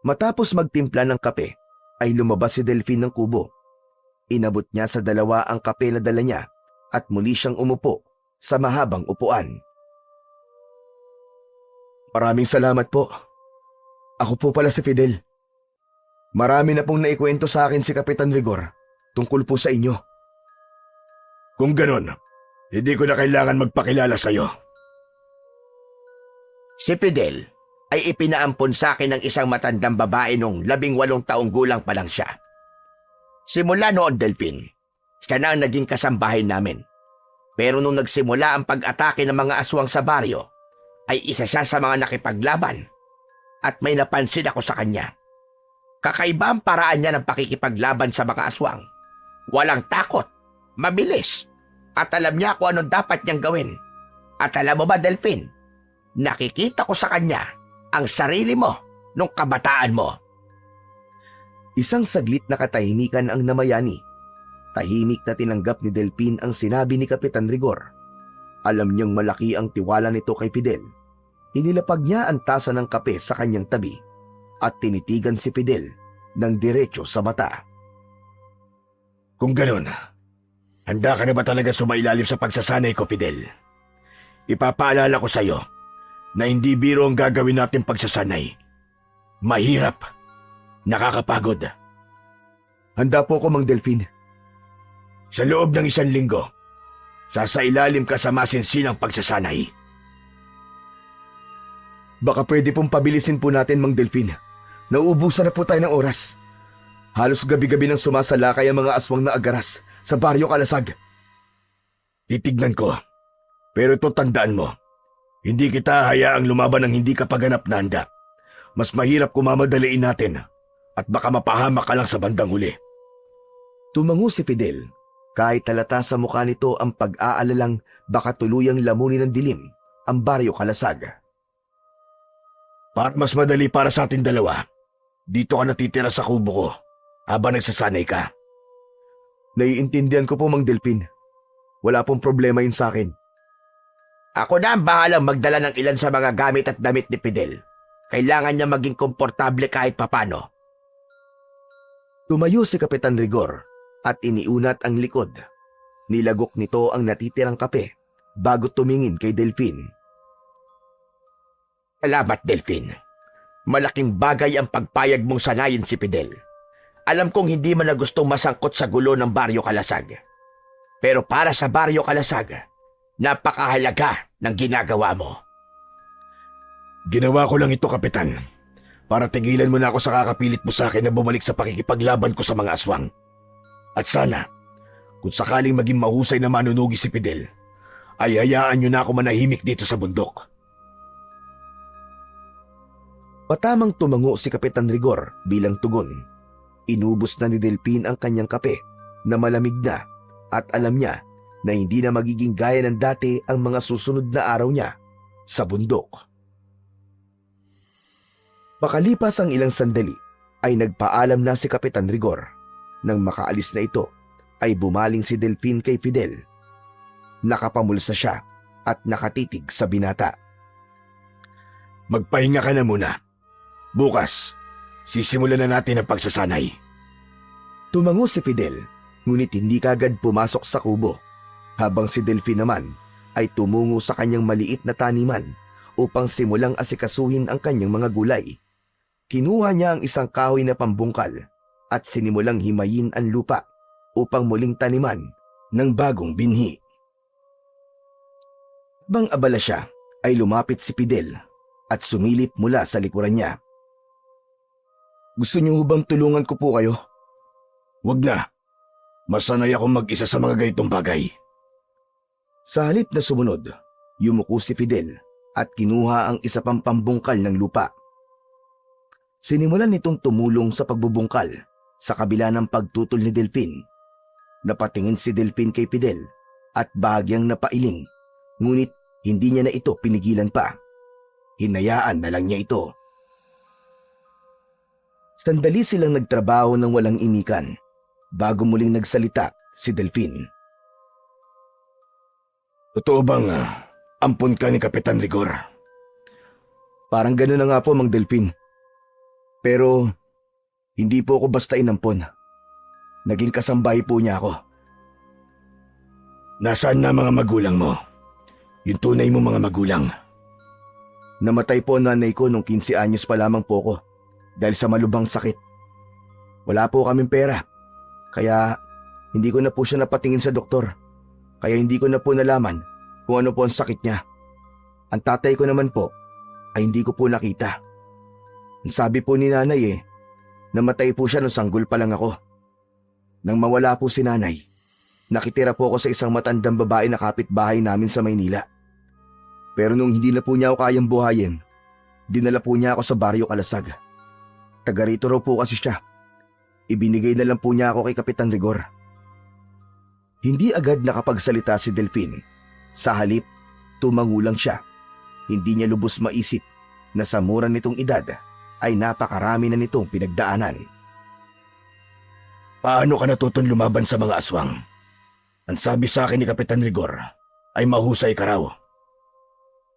Matapos magtimpla ng kape, ay lumabas si Delfin ng kubo. Inabot niya sa dalawa ang kape na dala niya at muli siyang umupo sa mahabang upuan. Maraming salamat po. Ako po pala si Fidel. Marami na pong naikwento sa akin si Kapitan Rigor tungkol po sa inyo. Kung ganon, hindi ko na kailangan magpakilala sa'yo. Si Fidel ay ipinaampon sa akin ng isang matandang babae nung 18 taong gulang pa lang siya. Simula noon, Delfin, siya na ang naging kasambahay namin. Pero nung nagsimula ang pag-atake ng mga aswang sa baryo, ay isa siya sa mga nakipaglaban at may napansin ako sa kanya. Kakaiba ang paraan niya ng pakikipaglaban sa mga aswang. Walang takot, mabilis, at alam niya kung anong dapat niyang gawin. At alam mo ba, Delfin, nakikita ko sa kanya ang sarili mo nung kabataan mo. Isang saglit na katahimikan ang namayani. Tahimik na tinanggap ni Delfin ang sinabi ni Kapitan Rigor. Alam niyang malaki ang tiwala nito kay Fidel. Inilapag niya ang tasa ng kape sa kanyang tabi at tinitigan si Fidel ng diretso sa mata. Kung ganon, handa ka na ba talaga sumailalim sa pagsasanay ko, Fidel? Ipapaalala ko sa'yo na hindi biro ang gagawin natin pagsasanay. Mahirap. Nakakapagod. Handa po ko, Mang Delfin. Sa loob ng 1 linggo, sasailalim ka sa masinsinang pagsasanay. Baka pwede pong pabilisin po natin, Mang Delfin. Nauubusan na po tayo ng oras. Halos gabi-gabi nang sumasalakay ang mga aswang na agaras sa Baryo Kalasag. Titignan ko. Pero ito tandaan mo, hindi kita hayaang lumaban ng hindi ka paganap na handa. Mas mahirap kung mamadaliin natin at baka mapahamak ka lang sa bandang huli. Tumango si Fidel, kahit halata sa mukha nito ang pag-aalalang baka tuluyang lamunin ng dilim ang Baryo Kalasag. Para mas madali para sa atin dalawa, dito ka natitira sa kubo ko habang nagsasanay ka. Naiintindihan ko po, Mang Delfin. Wala pong problema yun sa akin. Ako na ang bahalang magdala ng ilan sa mga gamit at damit ni Fidel. Kailangan niya maging komportable kahit papano. Tumayo si Kapitan Rigor at iniunat ang likod. Nilagok nito ang natitirang kape bago tumingin kay Delfin. Salamat, Delfin. Malaking bagay ang pagpayag mong sanayin si Fidel. Alam kong hindi man na gustong masangkot sa gulo ng Baryo Kalasag. Pero para sa Baryo Kalasag, napakahalaga ng ginagawa mo. Ginawa ko lang ito, Kapitan, para tigilan mo na ako sa kakapilit mo sa akin na bumalik sa pakikipaglaban ko sa mga aswang. At sana, kung sakaling maging mahusay na manunugi si Fidel, ay hayaan niyo na ako manahimik dito sa bundok. Patamang tumango si Kapitan Rigor bilang tugon. Inubos na ni Delfin ang kanyang kape na malamig na at alam niya na hindi na magiging gaya ng dati ang mga susunod na araw niya sa bundok. Makalipas ang ilang sandali ay nagpaalam na si Kapitan Rigor. Nang makaalis na ito ay bumaling si Delfin kay Fidel. Nakapamulsa siya at nakatitig sa binata. Magpahinga ka na muna. Bukas, sisimulan na natin ang pagsasanay. Tumango si Fidel, ngunit hindi kagad pumasok sa kubo, habang si Delfin naman ay tumungo sa kanyang maliit na taniman upang simulang asikasuhin ang kanyang mga gulay. Kinuha niya ang isang kahoy na pambungkal at sinimulang himayin ang lupa upang muling taniman ng bagong binhi. Habang abala siya, ay lumapit si Fidel at sumilip mula sa likuran niya. Gusto niyo bang tulungan ko po kayo? Wag na. Masanay akong mag-isa sa mga ganitong bagay. Sa halip na sumunod, yumuko si Fidel at kinuha ang isa pang pambungkal ng lupa. Sinimulan nitong tumulong sa pagbubungkal sa kabila ng pagtutol ni Delfin. Napatingin si Delfin kay Fidel at bahagyang napailing, ngunit hindi niya na ito pinigilan pa. Hinayaan na lang niya ito. Sandali silang nagtrabaho ng walang imikan bago muling nagsalita si Delfin. Totoo bang ampon ka ni Kapitan Rigor? Parang gano'n na nga po, Mang Delfin. Pero hindi po ako basta inampon. Naging kasambahay po niya ako. Nasaan na mga magulang mo? Yung tunay mo mga magulang. Namatay po ang nanay ko nung 15 anyos pa lamang po ako dahil sa malubhang sakit. Wala po kaming pera, kaya hindi ko na po siya napatingin sa doktor. Kaya hindi ko na po nalaman kung ano po ang sakit niya. Ang tatay ko naman po ay hindi ko po nakita. Ang sabi po ni nanay namatay po siya nung sanggol pa lang ako. Nang mawala po si nanay, nakitira po ako sa isang matandang babae na kapitbahay namin sa Maynila. Pero nung hindi na po niya ako kayang buhayin, dinala po niya ako sa Baryo Kalasag. Taga rito raw po kasi siya. Ibinigay na lang po niya ako kay Kapitan Rigor. Hindi agad nakapagsalita si Delfin. Sa halip, tumangulang siya. Hindi niya lubos maisip na sa mura nitong edad ay napakarami na nitong pinagdaanan. Paano ka natutong lumaban sa mga aswang? Ang sabi sa akin ni Kapitan Rigor ay mahusay ka raw.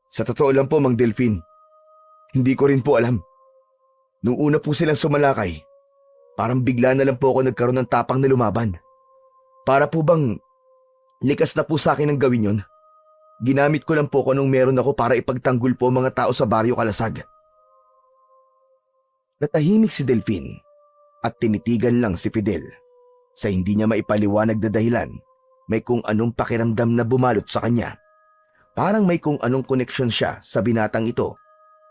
Sa totoo lang po, Mang Delfin, hindi ko rin po alam. Nung una po silang sumalakay, parang bigla na lang po ako nagkaroon ng tapang na lumaban. Para po bang likas na po sa akin ang gawin yun? Ginamit ko lang po kung anong meron ako para ipagtanggol po ang mga tao sa Baryo Kalasag. Natahimik si Delfin at tinitigan lang si Fidel. Sa hindi niya maipaliwanag na dahilan, may kung anong pakiramdam na bumalot sa kanya. Parang may kung anong koneksyon siya sa binatang ito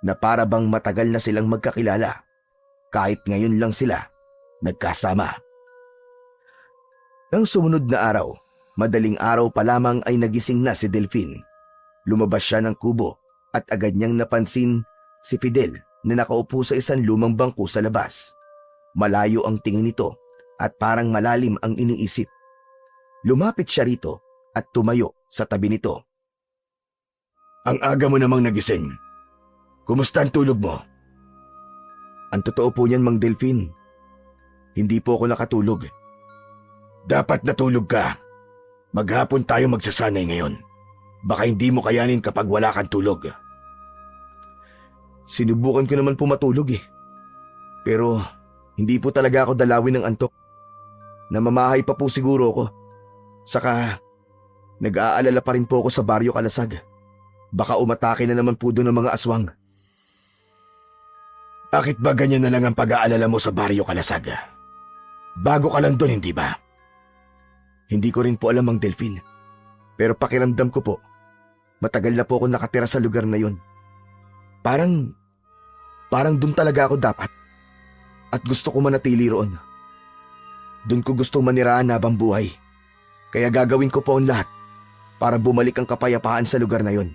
na para bang matagal na silang magkakilala. Kahit ngayon lang sila nagkasama. Ang sumunod na araw, madaling araw pa lamang ay nagising na si Delfin. Lumabas siya ng kubo at agad niyang napansin si Fidel na nakaupo sa isang lumang bangko sa labas. Malayo ang tingin nito at parang malalim ang iniisip. Lumapit siya rito at tumayo sa tabi nito. Ang aga mo namang nagising. Kumusta ang tulog mo? Ang totoo po niyan, Mang Delfin, hindi po ako nakatulog. Dapat natulog ka. Maghapon tayo magsasanay ngayon. Baka hindi mo kayanin kapag wala kang tulog. Sinubukan ko naman po matulog Pero hindi po talaga ako dalawin ng antok. Namamahay pa po siguro ako. Saka nag-aalala pa rin po ako sa Baryo Kalasag. Baka umatake na naman po doon ng mga aswang. Bakit ba ganyan na lang ang pag-aalala mo sa Baryo Kalasag? Bago ka lang doon, hindi ba? Hindi ko rin po alam, Mang Delfin. Pero pakiramdam ko po, matagal na po ako nakatira sa lugar na yun. Parang doon talaga ako dapat. At gusto ko manatili roon. Doon ko gustong manirahan habang buhay. Kaya gagawin ko po ang lahat para bumalik ang kapayapaan sa lugar na yun.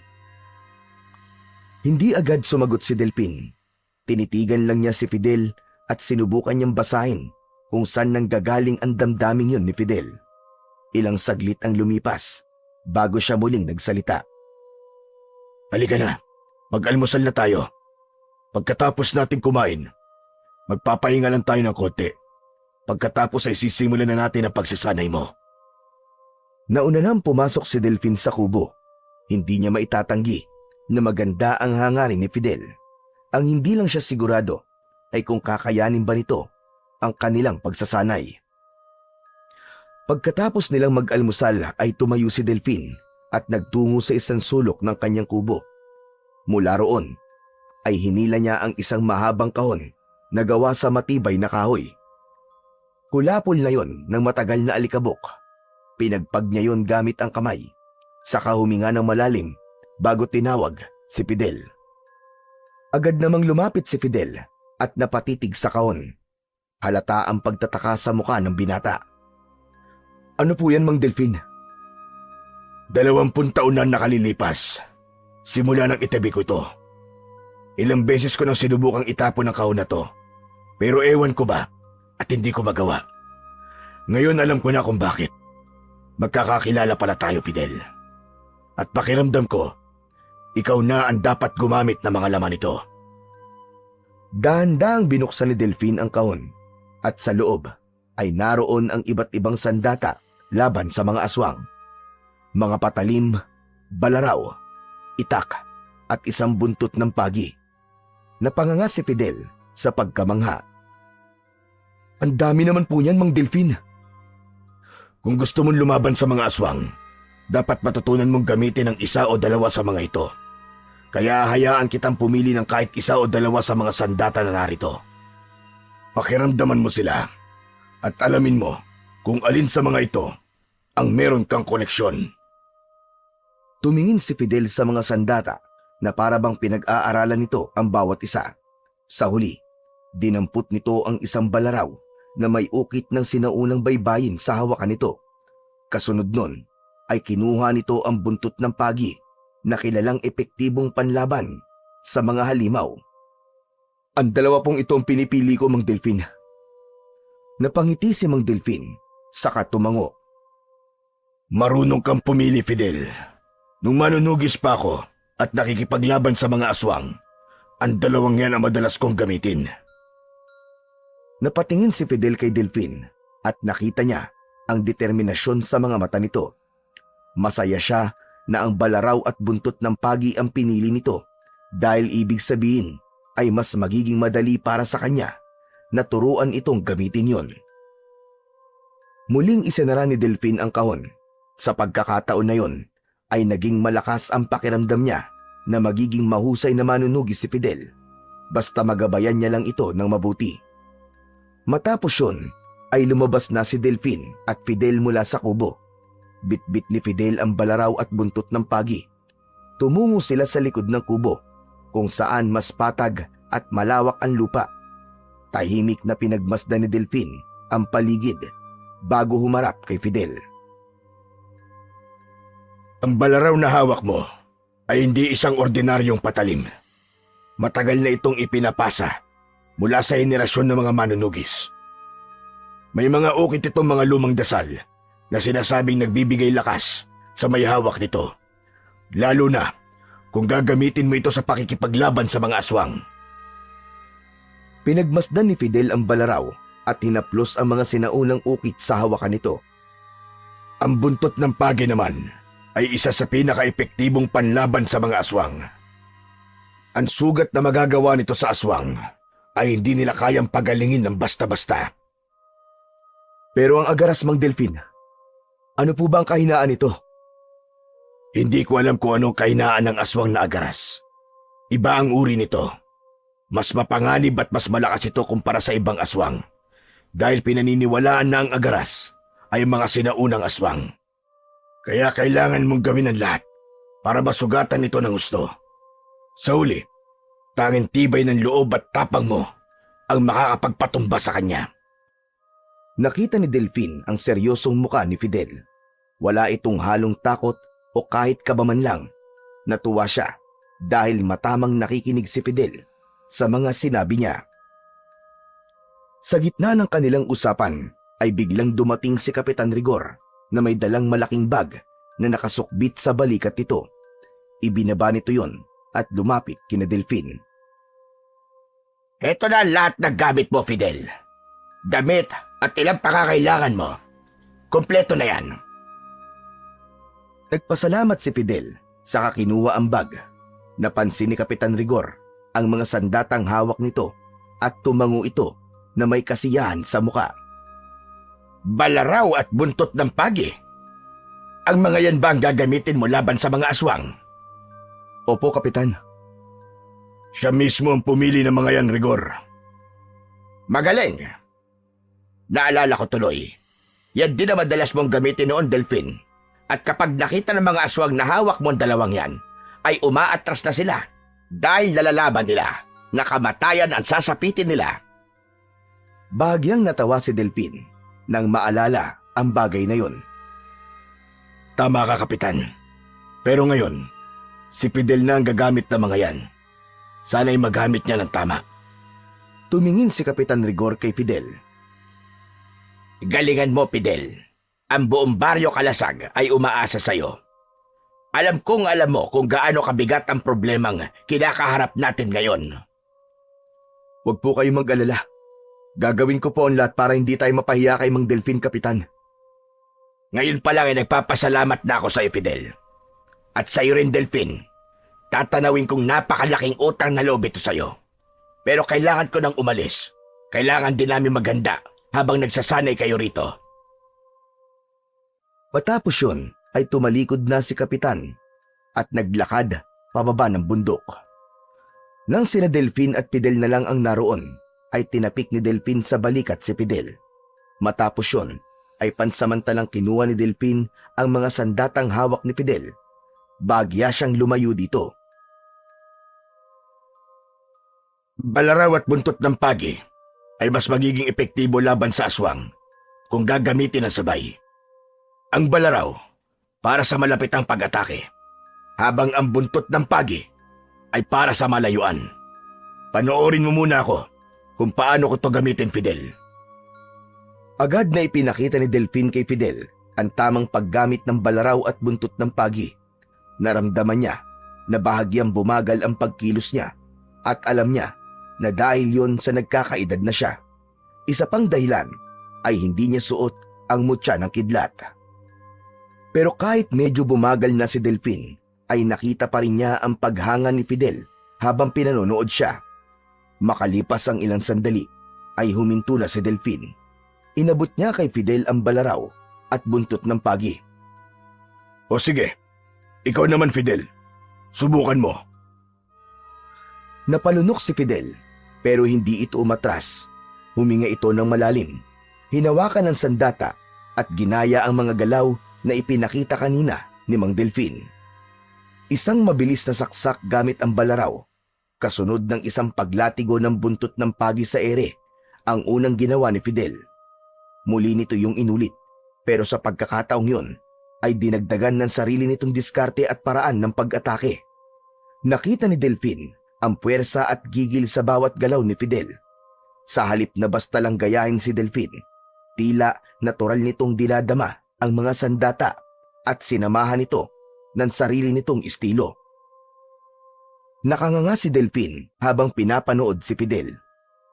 Hindi agad sumagot si Delfin. Tinitigan lang niya si Fidel at sinubukan niyang basahin kung saan nanggagaling ang damdaming yun ni Fidel. Ilang saglit ang lumipas bago siya muling nagsalita. Halika na, mag-almusal na tayo. Pagkatapos natin kumain, magpapahinga lang tayo ng konti. Pagkatapos ay sisimulan na natin ang pagsasanay mo. Nauna nang pumasok si Delfin sa kubo. Hindi niya maitatanggi na maganda ang hangarin ni Fidel. Ang hindi lang siya sigurado ay kung kakayanin ba nito ang kanilang pagsasanay. Pagkatapos nilang mag-almusal ay tumayo si Delfin at nagtungo sa isang sulok ng kanyang kubo. Mula roon ay hinila niya ang isang mahabang kahon na gawa sa matibay na kahoy. Kulapol na yon ng matagal na alikabok. Pinagpag niya yon gamit ang kamay. Saka huminga ng malalim bago tinawag si Fidel. Agad namang lumapit si Fidel at napatitig sa kahon Halata ang pagtataka sa mukha ng binata. Ano po yan, Mang Delfin? 20 taon na nakalilipas. Simula nang itabi ko ito. Ilang beses ko nang sinubukang itapon ang kahon na to. Pero ewan ko ba at hindi ko magawa. Ngayon alam ko na kung bakit. Magkakakilala pala tayo, Fidel. At pakiramdam ko, ikaw na ang dapat gumamit ng mga laman nito. Dahan-dahang binuksan ni Delfin ang kahon at sa loob ay naroon ang iba't ibang sandata laban sa mga aswang. Mga patalim, balaraw, itak at isang buntot ng pagi. Napanganga si Fidel sa pagkamangha. Ang dami naman po niyan, Mang Delfin. Kung gusto mong lumaban sa mga aswang, dapat matutunan mong gamitin ang isa o dalawa sa mga ito. Kaya hayaan kitang pumili ng kahit isa o dalawa sa mga sandata na narito. Pakiramdaman mo sila at alamin mo kung alin sa mga ito ang meron kang koneksyon. Tumingin si Fidel sa mga sandata na para bang pinag-aaralan nito ang bawat isa. Sa huli, dinampot nito ang isang balaraw na may ukit ng sinaunang baybayin sa hawakan nito. Kasunod nun ay kinuha nito ang buntot ng pagi na kilalang epektibong panlaban sa mga halimaw. Ang dalawa pong ito ang pinipili ko, Mang Delfin. Napangiti si Mang Delfin, saka tumango. Marunong kang pumili, Fidel. Nung manunugis pa ako at nakikipaglaban sa mga aswang, ang dalawang yan ang madalas kong gamitin. Napatingin si Fidel kay Delfin at nakita niya ang determinasyon sa mga mata nito. Masaya siya na ang balaraw at buntot ng pagi ang pinili nito dahil ibig sabihin ay mas magiging madali para sa kanya na turuan itong gamitin yon. Muling isinara ni Delfin ang kahon. Sa pagkakataon na yon ay naging malakas ang pakiramdam niya na magiging mahusay na manunugis si Fidel. Basta magabayan niya lang ito ng mabuti. Matapos yun ay lumabas na si Delfin at Fidel mula sa kubo. Bitbit ni Fidel ang balaraw at buntot ng pagi. Tumungo sila sa likod ng kubo kung saan mas patag at malawak ang lupa. Tahimik na pinagmasdan ni Delfin ang paligid bago humarap kay Fidel. Ang balaraw na hawak mo ay hindi isang ordinaryong patalim. Matagal na itong ipinapasa mula sa henerasyon ng mga manunugis. May mga ukit itong mga lumang dasal na sinasabing nagbibigay lakas sa may hawak nito. Lalo na kung gagamitin mo ito sa pakikipaglaban sa mga aswang. Pinagmasdan ni Fidel ang balaraw at hinaplos ang mga sinaunang ukit sa hawakan nito. Ang buntot ng pagi naman ay isa sa pinaka-epektibong panlaban sa mga aswang. Ang sugat na magagawa nito sa aswang ay hindi nila kayang pagalingin ng basta-basta. Pero ang agaras, Mang Delfin, ano po ba ang kahinaan nito? Hindi ko alam kung anong kahinaan ng aswang na agaras. Iba ang uri nito. Mas mapanganib at mas malakas ito kumpara sa ibang aswang. Dahil pinaniniwalaan na ang agaras ay mga sinaunang aswang. Kaya kailangan mong gawin ang lahat para masugatan ito ng gusto. Sa huli, tanging tibay ng loob at tapang mo ang makakapagpatumba sa kanya. Nakita ni Delfin ang seryosong muka ni Fidel. Wala itong halong takot o kahit kaba man lang. Natuwa siya dahil matamang nakikinig si Fidel sa mga sinabi niya. Sa gitna ng kanilang usapan ay biglang dumating si Kapitan Rigor na may dalang malaking bag na nakasukbit sa balikat nito. Ibinaba nito yon at lumapit kina Delfin. Ito na lahat ng gamit mo, Fidel. Damit at ilang pakakailangan mo. Kompleto na yan. Nagpasalamat si Fidel saka kinuha ang bag. Napansin ni Kapitan Rigor ang mga sandatang hawak nito at tumango ito na may kasiyahan sa muka. Balaraw at buntot ng pagi. Ang mga yan ba ang gagamitin mo laban sa mga aswang? Opo, Kapitan. Siya mismo ang pumili ng mga yan, Rigor. Magaling. Naalala ko tuloy. Yan din ang madalas mong gamitin noon, Delfin. At kapag nakita ng mga aswang na hawak mo ang dalawang yan, ay umaatras na sila dahil nalalaban nila na kamatayan ang sasapitin nila. Bahagyang natawa si Delfin nang maalala ang bagay na yon. Tama ka, Kapitan. Pero ngayon, si Fidel na ang gagamit ng mga yan. Sana'y magamit niya ng tama. Tumingin si Kapitan Rigor kay Fidel. Galingan mo, Fidel. Ang buong baryo Kalasag ay umaasa sa'yo. Alam mo kung gaano kabigat ang problemang kinakaharap natin ngayon. Huwag po kayong mag-alala. Gagawin ko po ang lahat para hindi tayo mapahiya kay Mang Delfin, Kapitan. Ngayon pa lang ay nagpapasalamat na ako sa iyo, Fidel. At sa iyo rin, Delfin. Tatanawin kong napakalaking utang na loob ito sa iyo. Pero kailangan ko nang umalis. Kailangan din namin maganda habang nagsasanay kayo rito. Matapos yun ay tumalikod na si Kapitan at naglakad pababa ng bundok. Nang sina Delfin at Fidel na lang ang naroon, ay tinapik ni Delfin sa balikat si Fidel. Matapos yun, ay pansamantalang kinuha ni Delfin ang mga sandatang hawak ni Fidel. Bagya siyang lumayo dito. Balaraw at buntot ng pagi ay mas magiging epektibo laban sa aswang kung gagamitin ng sabay. Ang balaraw para sa malapitang pag-atake, habang ang buntot ng pagi ay para sa malayuan. Panoorin mo muna ako kung paano ko to gamitin, Fidel. Agad na ipinakita ni Delfin kay Fidel ang tamang paggamit ng balaraw at buntot ng pagi. Naramdaman niya na bahagyang bumagal ang pagkilos niya at alam niya na dahil yon sa nagkakaedad na siya. Isa pang dahilan ay hindi niya suot ang mutya ng kidlat. Pero kahit medyo bumagal na si Delfin, ay nakita pa rin niya ang paghanga ni Fidel habang pinanonood siya. Makalipas ang ilang sandali, ay huminto na si Delfin. Inabot niya kay Fidel ang balaraw at buntot ng pagi. O sige, ikaw naman, Fidel. Subukan mo. Napalunok si Fidel, pero hindi ito umatras. Huminga ito ng malalim. Hinawakan ng sandata at ginaya ang mga galaw na ipinakita kanina ni Mang Delfin. Isang mabilis na saksak gamit ang balaraw, kasunod ng isang paglatigo ng buntot ng pagi sa ere, ang unang ginawa ni Fidel. Muli nito yung inulit, pero sa pagkakataong yun, ay dinagdagan ng sarili nitong diskarte at paraan ng pag-atake. Nakita ni Delfin ang puwersa at gigil sa bawat galaw ni Fidel. Sa halip na basta lang gayahin si Delfin, tila natural nitong dinadama ang mga sandata at sinamahan nito ng sarili nitong estilo. Nakanganga si Delfin habang pinapanood si Fidel.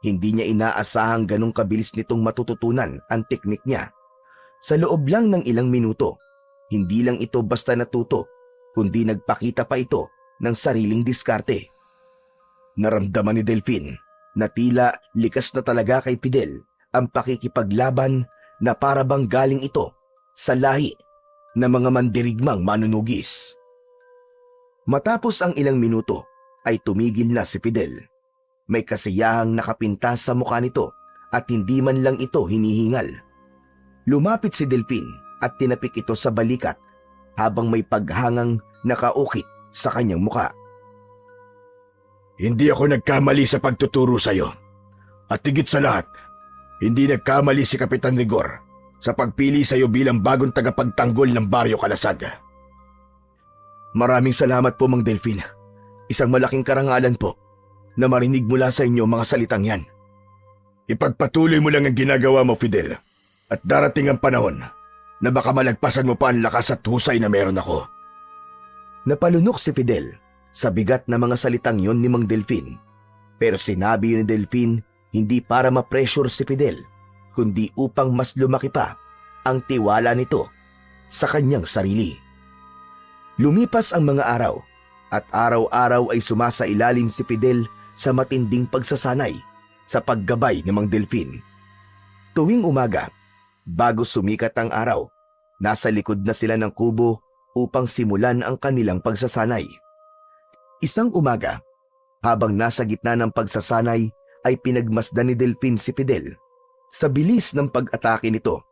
Hindi niya inaasahang ganong kabilis nitong matututunan ang teknik niya. Sa loob lang ng ilang minuto, hindi lang ito basta natuto, kundi nagpakita pa ito ng sariling diskarte. Naramdaman ni Delfin na tila likas na talaga kay Fidel ang pakikipaglaban na para bang galing ito sa lahi ng mga mandirigmang manunugis. Matapos ang ilang minuto, ay tumigil na si Fidel. May kasiyahang nakapintas sa mukha nito at hindi man lang ito hinihingal. Lumapit si Delfin at tinapik ito sa balikat habang may paghangang nakaukit sa kanyang mukha. Hindi ako nagkamali sa pagtuturo sa iyo. At higit sa lahat, hindi nagkamali si Kapitan Rigor sa pagpili sa iyo bilang bagong tagapagtanggol ng Baryo Kalasag. Maraming salamat po, Mang Delfin. Isang malaking karangalan po na marinig mula sa inyo mga salitang yan. Ipagpatuloy mo lang ang ginagawa mo, Fidel, at darating ang panahon na baka malagpasan mo pa ang lakas at husay na meron ako. Napalunok si Fidel sa bigat na mga salitang yon ni Mang Delfin. Pero sinabi yun ni Delfin hindi para ma-pressure si Fidel, kundi upang mas lumaki pa ang tiwala nito sa kanyang sarili. Lumipas ang mga araw at araw-araw ay sumasailalim si Fidel sa matinding pagsasanay sa paggabay ni Mang Delfin. Tuwing umaga, bago sumikat ang araw, nasa likod na sila ng kubo upang simulan ang kanilang pagsasanay. Isang umaga, habang nasa gitna ng pagsasanay, ay pinagmasdan ni Delfin si Fidel. Sa bilis ng pag-atake nito,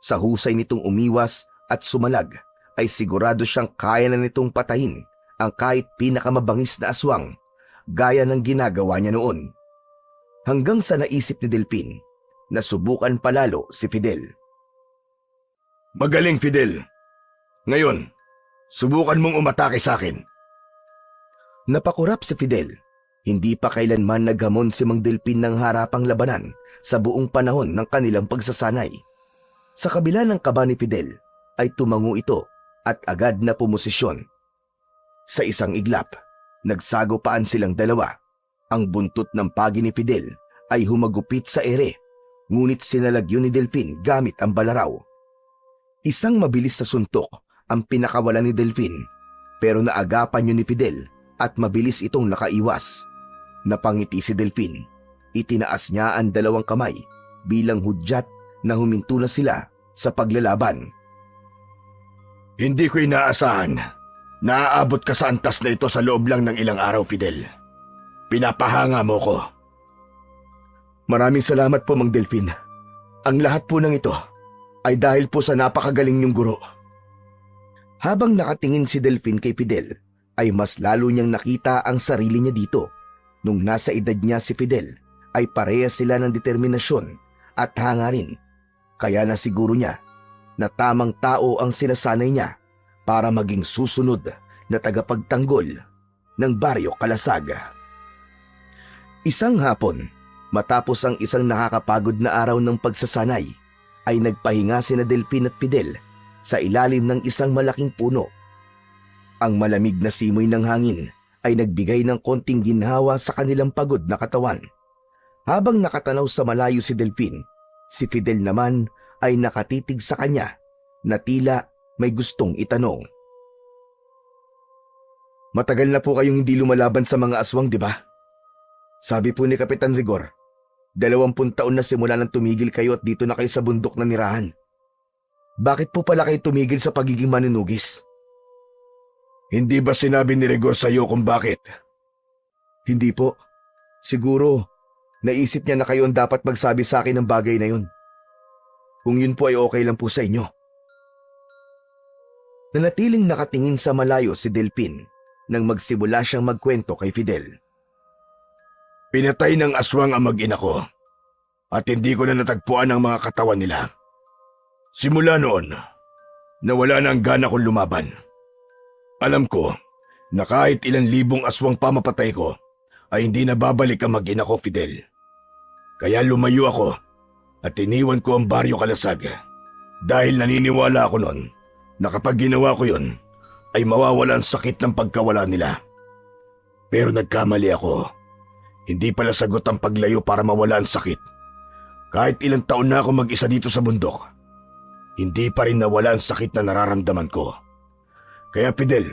sa husay nitong umiwas at sumalag, ay sigurado siyang kaya na nitong patayin ang kahit pinakamabangis na aswang, gaya ng ginagawa niya noon. Hanggang sa naisip ni Delfin Nasubukan palalo si Fidel. Magaling, Fidel. Ngayon, subukan mong umatake sa akin. Napakurap si Fidel. Hindi pa kailanman naghamon si Mang Delfin ng harapang labanan sa buong panahon ng kanilang pagsasanay. Sa kabila ng kaba ni Fidel ay tumango ito at agad na pumosisyon. Sa isang iglap, nagsagupaan silang dalawa. Ang buntot ng pagi ni Fidel ay humagupit sa ere, ngunit sinalagyo ni Delfin gamit ang balaraw. Isang mabilis na suntok ang pinakawalan ni Delfin, pero naagapan yun ni Fidel at mabilis itong nakaiwas. Napangiti si Delfin. Itinaas niya ang dalawang kamay bilang hudyat na huminto na sila sa paglalaban. Hindi ko inaasahan na aabot ka sa antas na ito sa loob lang ng ilang araw, Fidel. Pinapahanga mo ko. Maraming salamat po, Mang Delfin. Ang lahat po ng ito ay dahil po sa napakagaling niyong guro. Habang nakatingin si Delfin kay Fidel, ay mas lalo niyang nakita ang sarili niya dito. Nung nasa edad niya si Fidel, ay parehas sila ng determinasyon at hangarin. Kaya na siguro niya na tamang tao ang sinasanay niya para maging susunod na tagapagtanggol ng Baryo Kalasag. Isang hapon, matapos ang isang nakakapagod na araw ng pagsasanay, ay nagpahinga sina Delfin at Fidel sa ilalim ng isang malaking puno. Ang malamig na simoy ng hangin ay nagbigay ng konting ginhawa sa kanilang pagod na katawan. Habang nakatanaw sa malayo si Delfin, si Fidel naman ay nakatitig sa kanya na tila may gustong itanong. Matagal na po kayong hindi lumalaban sa mga aswang, di ba? Sabi po ni Kapitan Rigor, 20 taon na simula nang tumigil kayo at dito na kayo sa bundok na nirahan. Bakit po pala kayo tumigil sa pagiging manunugis? Hindi ba sinabi ni Rigor sa iyo kung bakit? Hindi po. Siguro, naisip niya na kayo ang dapat magsabi sa akin ng bagay na yun. Kung yun po ay okay lang po sa inyo. Nanatiling nakatingin sa malayo si Delfin nang magsimula siyang magkwento kay Fidel. Pinatay ng aswang ang mag-ina ko at hindi ko na natagpuan ang mga katawan nila. Simula noon, nawala na ang gana kong lumaban. Alam ko na kahit ilang libong aswang pa mapatay ko, ay hindi na babalik ang mag-ina ko, Fidel. Kaya lumayo ako at iniwan ko ang Baryo Kalasag dahil naniniwala ako noon na kapag ginawa ko yun, ay mawawala ang sakit ng pagkawala nila. Pero nagkamali ako. Hindi pala sagot ang paglayo para mawala ang sakit. Kahit ilang taon na ako mag-isa dito sa bundok, hindi pa rin nawala ang sakit na nararamdaman ko. Kaya Fidel,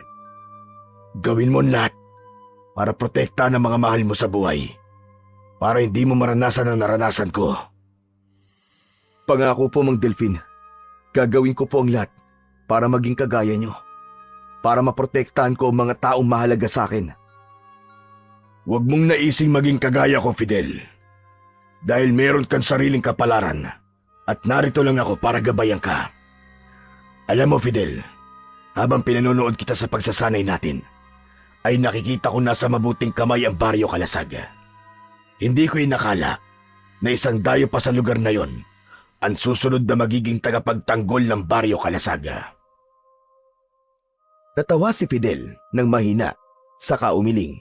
gawin mo ang lahat para protektahan ang mga mahal mo sa buhay. Para hindi mo maranasan ang naranasan ko. Pangako po, Mang Delfin. Gagawin ko po ang lahat para maging kagaya nyo. Para maprotektahan ko ang mga taong mahalaga sa akin. Huwag mong naising maging kagaya ko, Fidel. Dahil meron kang sariling kapalaran at narito lang ako para gabayan ka. Alam mo, Fidel, habang pinanonood kita sa pagsasanay natin, ay nakikita ko na sa mabuting kamay ang Baryo Kalasag. Hindi ko inakala na isang dayo pa sa lugar na yon ang susunod na magiging tagapagtanggol ng Baryo Kalasag. Natawa si Fidel ng mahina, saka umiling.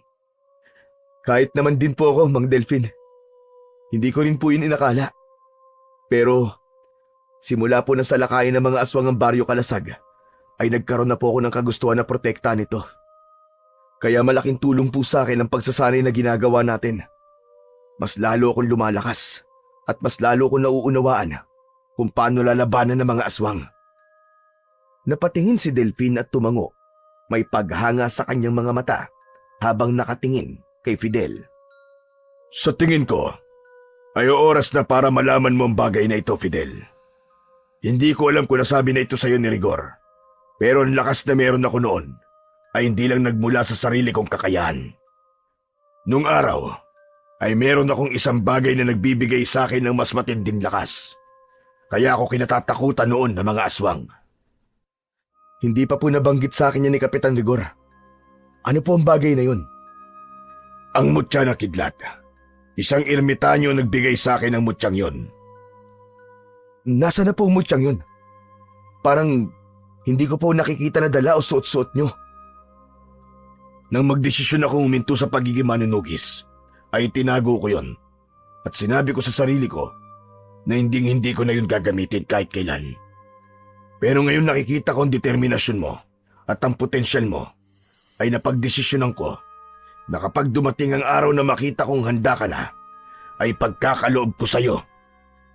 Kahit naman din po ako, Mang Delfin. Hindi ko rin po yun inakala. Pero, simula po na salakayin ng mga aswang ang Baryo Kalasag, ay nagkaroon na po ako ng kagustuhan na protektahan ito. Kaya malaking tulong po sa akin ang pagsasanay na ginagawa natin. Mas lalo akong lumalakas at mas lalo akong nauunawaan kung paano lalabanan ng mga aswang. Napatingin si Delfin at tumango. May paghanga sa kanyang mga mata habang nakatingin kay Fidel. Sa tingin ko, ay oras na para malaman mo ang bagay na ito, Fidel. Hindi ko alam kung nasabi na ito sa iyo ni Rigor, pero ang lakas na meron ako noon ay hindi lang nagmula sa sarili kong kakayahan. Nung araw, ay meron akong isang bagay na nagbibigay sa akin ng mas matinding lakas. Kaya ako kinatatakutan noon ng mga aswang. Hindi pa po nabanggit sa akin yan ni Kapitan Rigor. Ano po ang bagay na yun? Ang mutya na kidlat. Isang ermitanyo nagbigay sa akin ng mutyang yon. Nasa na po ang mutyang yun? Parang hindi ko po nakikita na dala o suot-suot nyo. Nang magdesisyon ako huminto sa pagiging manunugis, ay tinago ko yon. At sinabi ko sa sarili ko na hindi ko na yun gagamitin kahit kailan. Pero ngayon nakikita ko ang determinasyon mo at ang potensyal mo, ay napagdesisyonan ko na kapag dumating ang araw na makita kong handa ka na, ay pagkakaloob ko sa'yo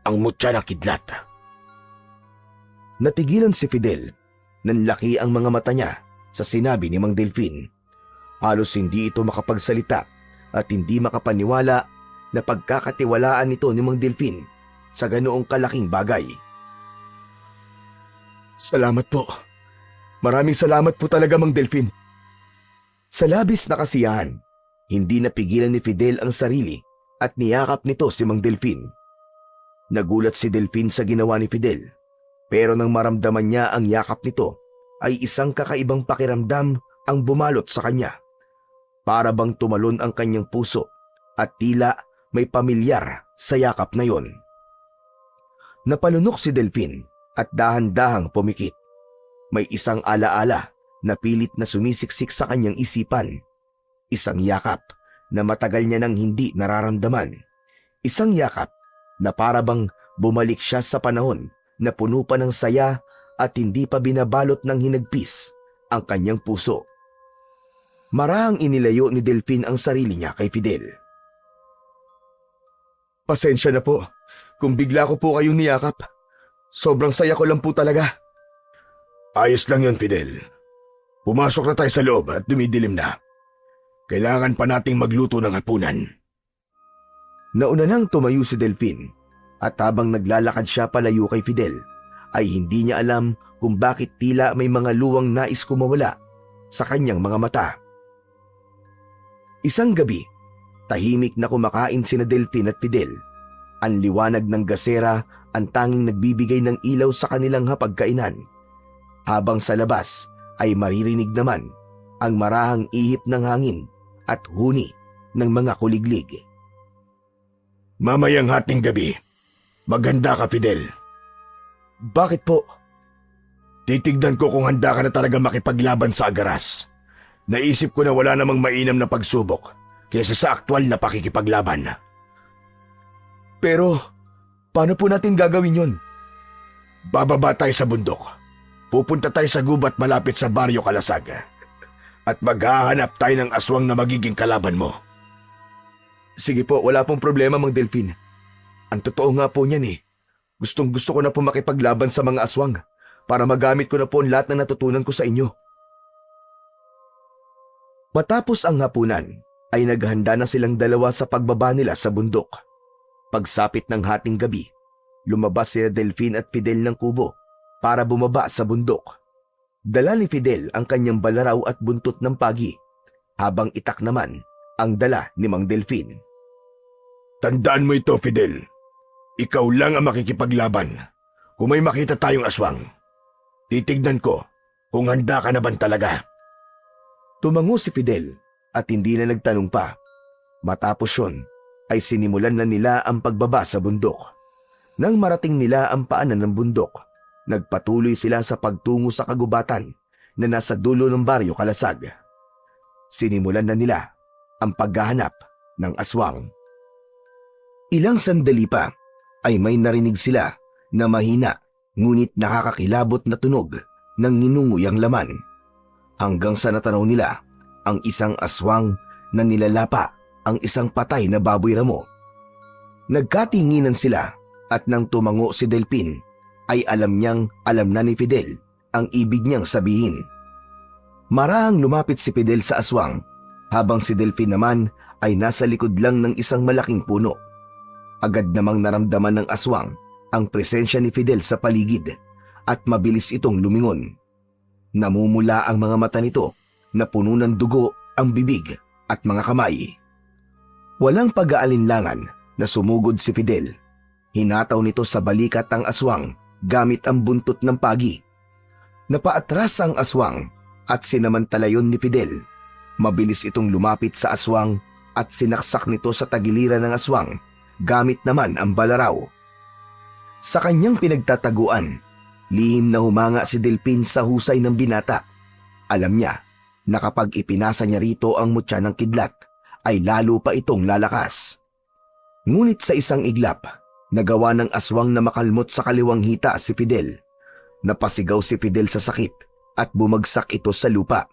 ang mutya ng kidlat. Natigilan si Fidel. Nanlaki ang mga mata niya sa sinabi ni Mang Delfin. Halos hindi ito makapagsalita at hindi makapaniwala na pagkakatiwalaan nito ni Mang Delfin sa ganoong kalaking bagay. Salamat po. Maraming salamat po talaga, Mang Delfin. Sa labis na kasiyahan, hindi napigilan ni Fidel ang sarili at niyakap nito si Mang Delfin. Nagulat si Delfin sa ginawa ni Fidel, pero nang maramdaman niya ang yakap nito, ay isang kakaibang pakiramdam ang bumalot sa kanya. Para bang tumalon ang kanyang puso at tila may pamilyar sa yakap na yon. Napalunok si Delfin at dahan-dahang pumikit. May isang alaala na pilit na sumisiksik sa kanyang isipan. Isang yakap na matagal niya nang hindi nararamdaman. Isang yakap na para bang bumalik siya sa panahon na puno pa ng saya at hindi pa binabalot ng hinagpis ang kanyang puso. Marahang inilayo ni Delfin ang sarili niya kay Fidel. Pasensya na po kung bigla ko po kayong niyakap. Sobrang saya ko lang po talaga. Ayos lang yon, Fidel. Pumasok na tayo sa loob at dumidilim na. Kailangan pa nating magluto ng hapunan. Nauna nang tumayo si Delfin at habang naglalakad siya palayo kay Fidel, ay hindi niya alam kung bakit tila may mga luwang nais kumawala sa kanyang mga mata. Isang gabi, tahimik na kumakain sina Delfin at Fidel. Ang liwanag ng gasera ang tanging nagbibigay ng ilaw sa kanilang hapagkainan. Habang sa labas ay maririnig naman ang marahang ihip ng hangin at huni ng mga kuliglig. Mamayang hating gabi, maganda ka, Fidel. Bakit po? Titignan ko kung handa ka na talaga makipaglaban sa agaras. Naisip ko na wala namang mainam na pagsubok kaysa sa aktwal na pakikipaglaban. Pero, paano po natin gagawin yun? Bababa tayo sa bundok. Pupunta tayo sa gubat malapit sa Baryo Kalasag. At maghahanap tayo ng aswang na magiging kalaban mo. Sige po, wala pong problema, Mang Delfin. Ang totoo nga po niyan eh. Gustong gusto ko na po makipaglaban sa mga aswang para magamit ko na po ang lahat na natutunan ko sa inyo. Matapos ang hapunan, ay naghanda na silang dalawa sa pagbaba nila sa bundok. Pagsapit ng hating gabi, lumabas sila Delfin at Fidel ng kubo para bumaba sa bundok. Dala ni Fidel ang kanyang balaraw at buntot ng pagi, habang itak naman ang dala ni Mang Delfin. Tandaan mo ito, Fidel. Ikaw lang ang makikipaglaban. Kung may makita tayong aswang, titignan ko kung handa ka na ba talaga. Tumango si Fidel at hindi na nagtanong pa. Matapos yun, ay sinimulan na nila ang pagbaba sa bundok. Nang marating nila ang paanan ng bundok, nagpatuloy sila sa pagtungo sa kagubatan na nasa dulo ng Baryo Kalasag. Sinimulan na nila ang paghahanap ng aswang. Ilang sandali pa ay may narinig sila na mahina ngunit nakakakilabot na tunog ng ninunguyang laman. Hanggang sa natanaw nila ang isang aswang na nilalapa ang isang patay na baboy ramo. Nagkatinginan sila at nang tumango si Delfin ay alam na ni Fidel ang ibig niyang sabihin. Marahang lumapit si Fidel sa aswang habang si Delfin naman ay nasa likod lang ng isang malaking puno. Agad namang naramdaman ng aswang ang presensya ni Fidel sa paligid at mabilis itong lumingon. Namumula ang mga mata nito na puno ng dugo ang bibig at mga kamay. Walang pag-aalinlangan na sumugod si Fidel. Hinataw nito sa balikat ang aswang gamit ang buntot ng pagi. Napaatras ang aswang at sinamantala yon ni Fidel. Mabilis itong lumapit sa aswang at sinaksak nito sa tagiliran ng aswang gamit naman ang balaraw. Sa kanyang pinagtataguan, lihim na humanga si Delphine sa husay ng binata. Alam niya na kapag ipinasa niya rito ang mutya ng kidlat, ay lalo pa itong lalakas. Ngunit sa isang iglap, nagawa ng aswang na makalmot sa kaliwang hita si Fidel. Napasigaw si Fidel sa sakit at bumagsak ito sa lupa.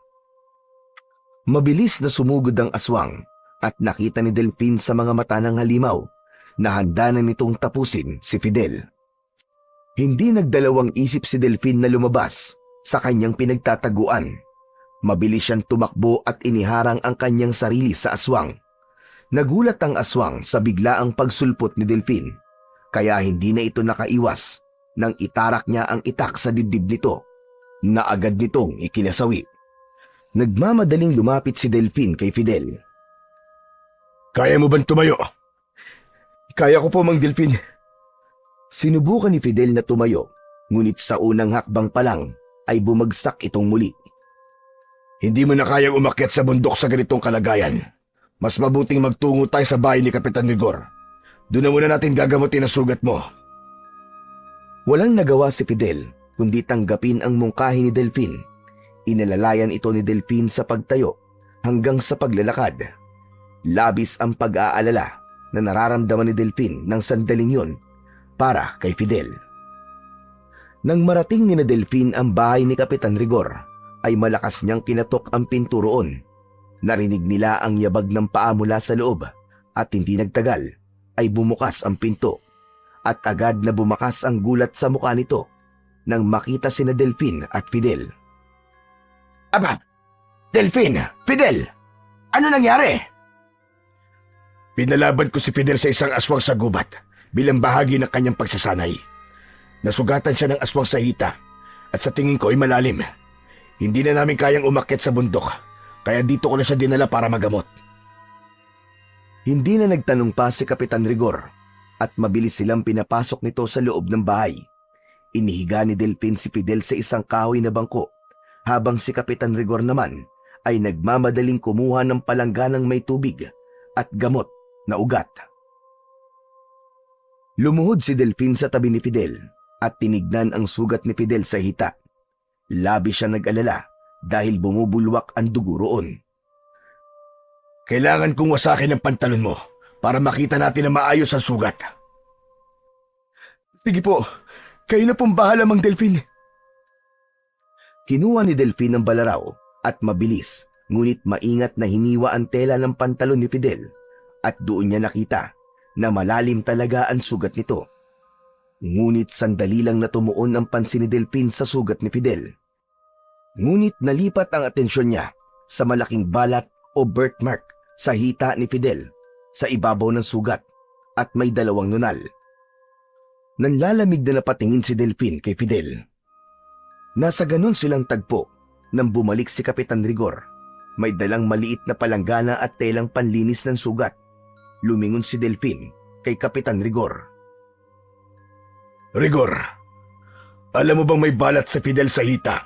Mabilis na sumugod ang aswang at nakita ni Delphine sa mga mata ng halimaw na handa na nitong tapusin si Fidel. Hindi nagdalawang isip si Delphine na lumabas sa kanyang pinagtataguan. Mabilis siyang tumakbo at iniharang ang kanyang sarili sa aswang. Nagulat ang aswang sa biglaang pagsulpot ni Delphine, kaya hindi na ito nakaiwas nang itarak niya ang itak sa dibdib nito na agad nitong ikinasawi. Nagmamadaling lumapit si Delphine kay Fidel. Kaya mo bang tumayo? Kaya ko po, Mang Delphine. Sinubukan ni Fidel na tumayo, ngunit sa unang hakbang pa lang ay bumagsak itong muli. Hindi mo na kayang umakyat sa bundok sa ganitong kalagayan. Mas mabuting magtungo tayo sa bahay ni Kapitan Rigor. Doon na muna natin gagamutin ang sugat mo. Walang nagawa si Fidel kundi tanggapin ang mungkahi ni Delphine. Inalalayan ito ni Delphine sa pagtayo hanggang sa paglalakad. Labis ang pag-aalala na nararamdaman ni Delphine ng sandaling yun para kay Fidel. Nang marating ni na Delphine ang bahay ni Kapitan Rigor, ay malakas niyang kinatok ang pinto roon. Narinig nila ang yabag ng paa mula sa loob at hindi nagtagal ay bumukas ang pinto at agad na bumakas ang gulat sa mukha nito nang makita sina Delphine at Fidel. Aba! Delphine! Fidel! Ano nangyari? Pinalaban ko si Fidel sa isang aswang sa gubat bilang bahagi ng kanyang pagsasanay. Nasugatan siya ng aswang sa hita at sa tingin ko ay malalim. Hindi na namin kayang umakyat sa bundok, kaya dito ko na siya dinala para magamot. Hindi na nagtanong pa si Kapitan Rigor at mabilis silang pinapasok nito sa loob ng bahay. Inihiga ni Delphine si Fidel sa isang kahoy na bangko, habang si Kapitan Rigor naman ay nagmamadaling kumuha ng palangganang may tubig at gamot na ugat. Lumuhod si Delphine sa tabi ni Fidel at tinignan ang sugat ni Fidel sa hita. Labis siya nag-alala dahil bumubulwak ang dugo roon. Kailangan kong wasakin ang pantalon mo para makita natin na maayos ang sugat. Sige po, kayo na pong bahala, Mang Delphine. Kinuha ni Delphine ang balaraw at mabilis, ngunit maingat na hiniwa ang tela ng pantalon ni Fidel at doon niya nakita na malalim talaga ang sugat nito. Ngunit sandali lang na tumuon ang pansin ni Delphine sa sugat ni Fidel. Ngunit nalipat ang atensyon niya sa malaking balat o birthmark sa hita ni Fidel sa ibabaw ng sugat at may dalawang nunal. Nanlalamig na napatingin si Delphine kay Fidel. Nasa ganun silang tagpo nang bumalik si Kapitan Rigor. May dalang maliit na palanggana at telang panlinis ng sugat. Lumingon si Delphine kay Kapitan Rigor. Rigor, alam mo bang may balat sa Fidel sa hita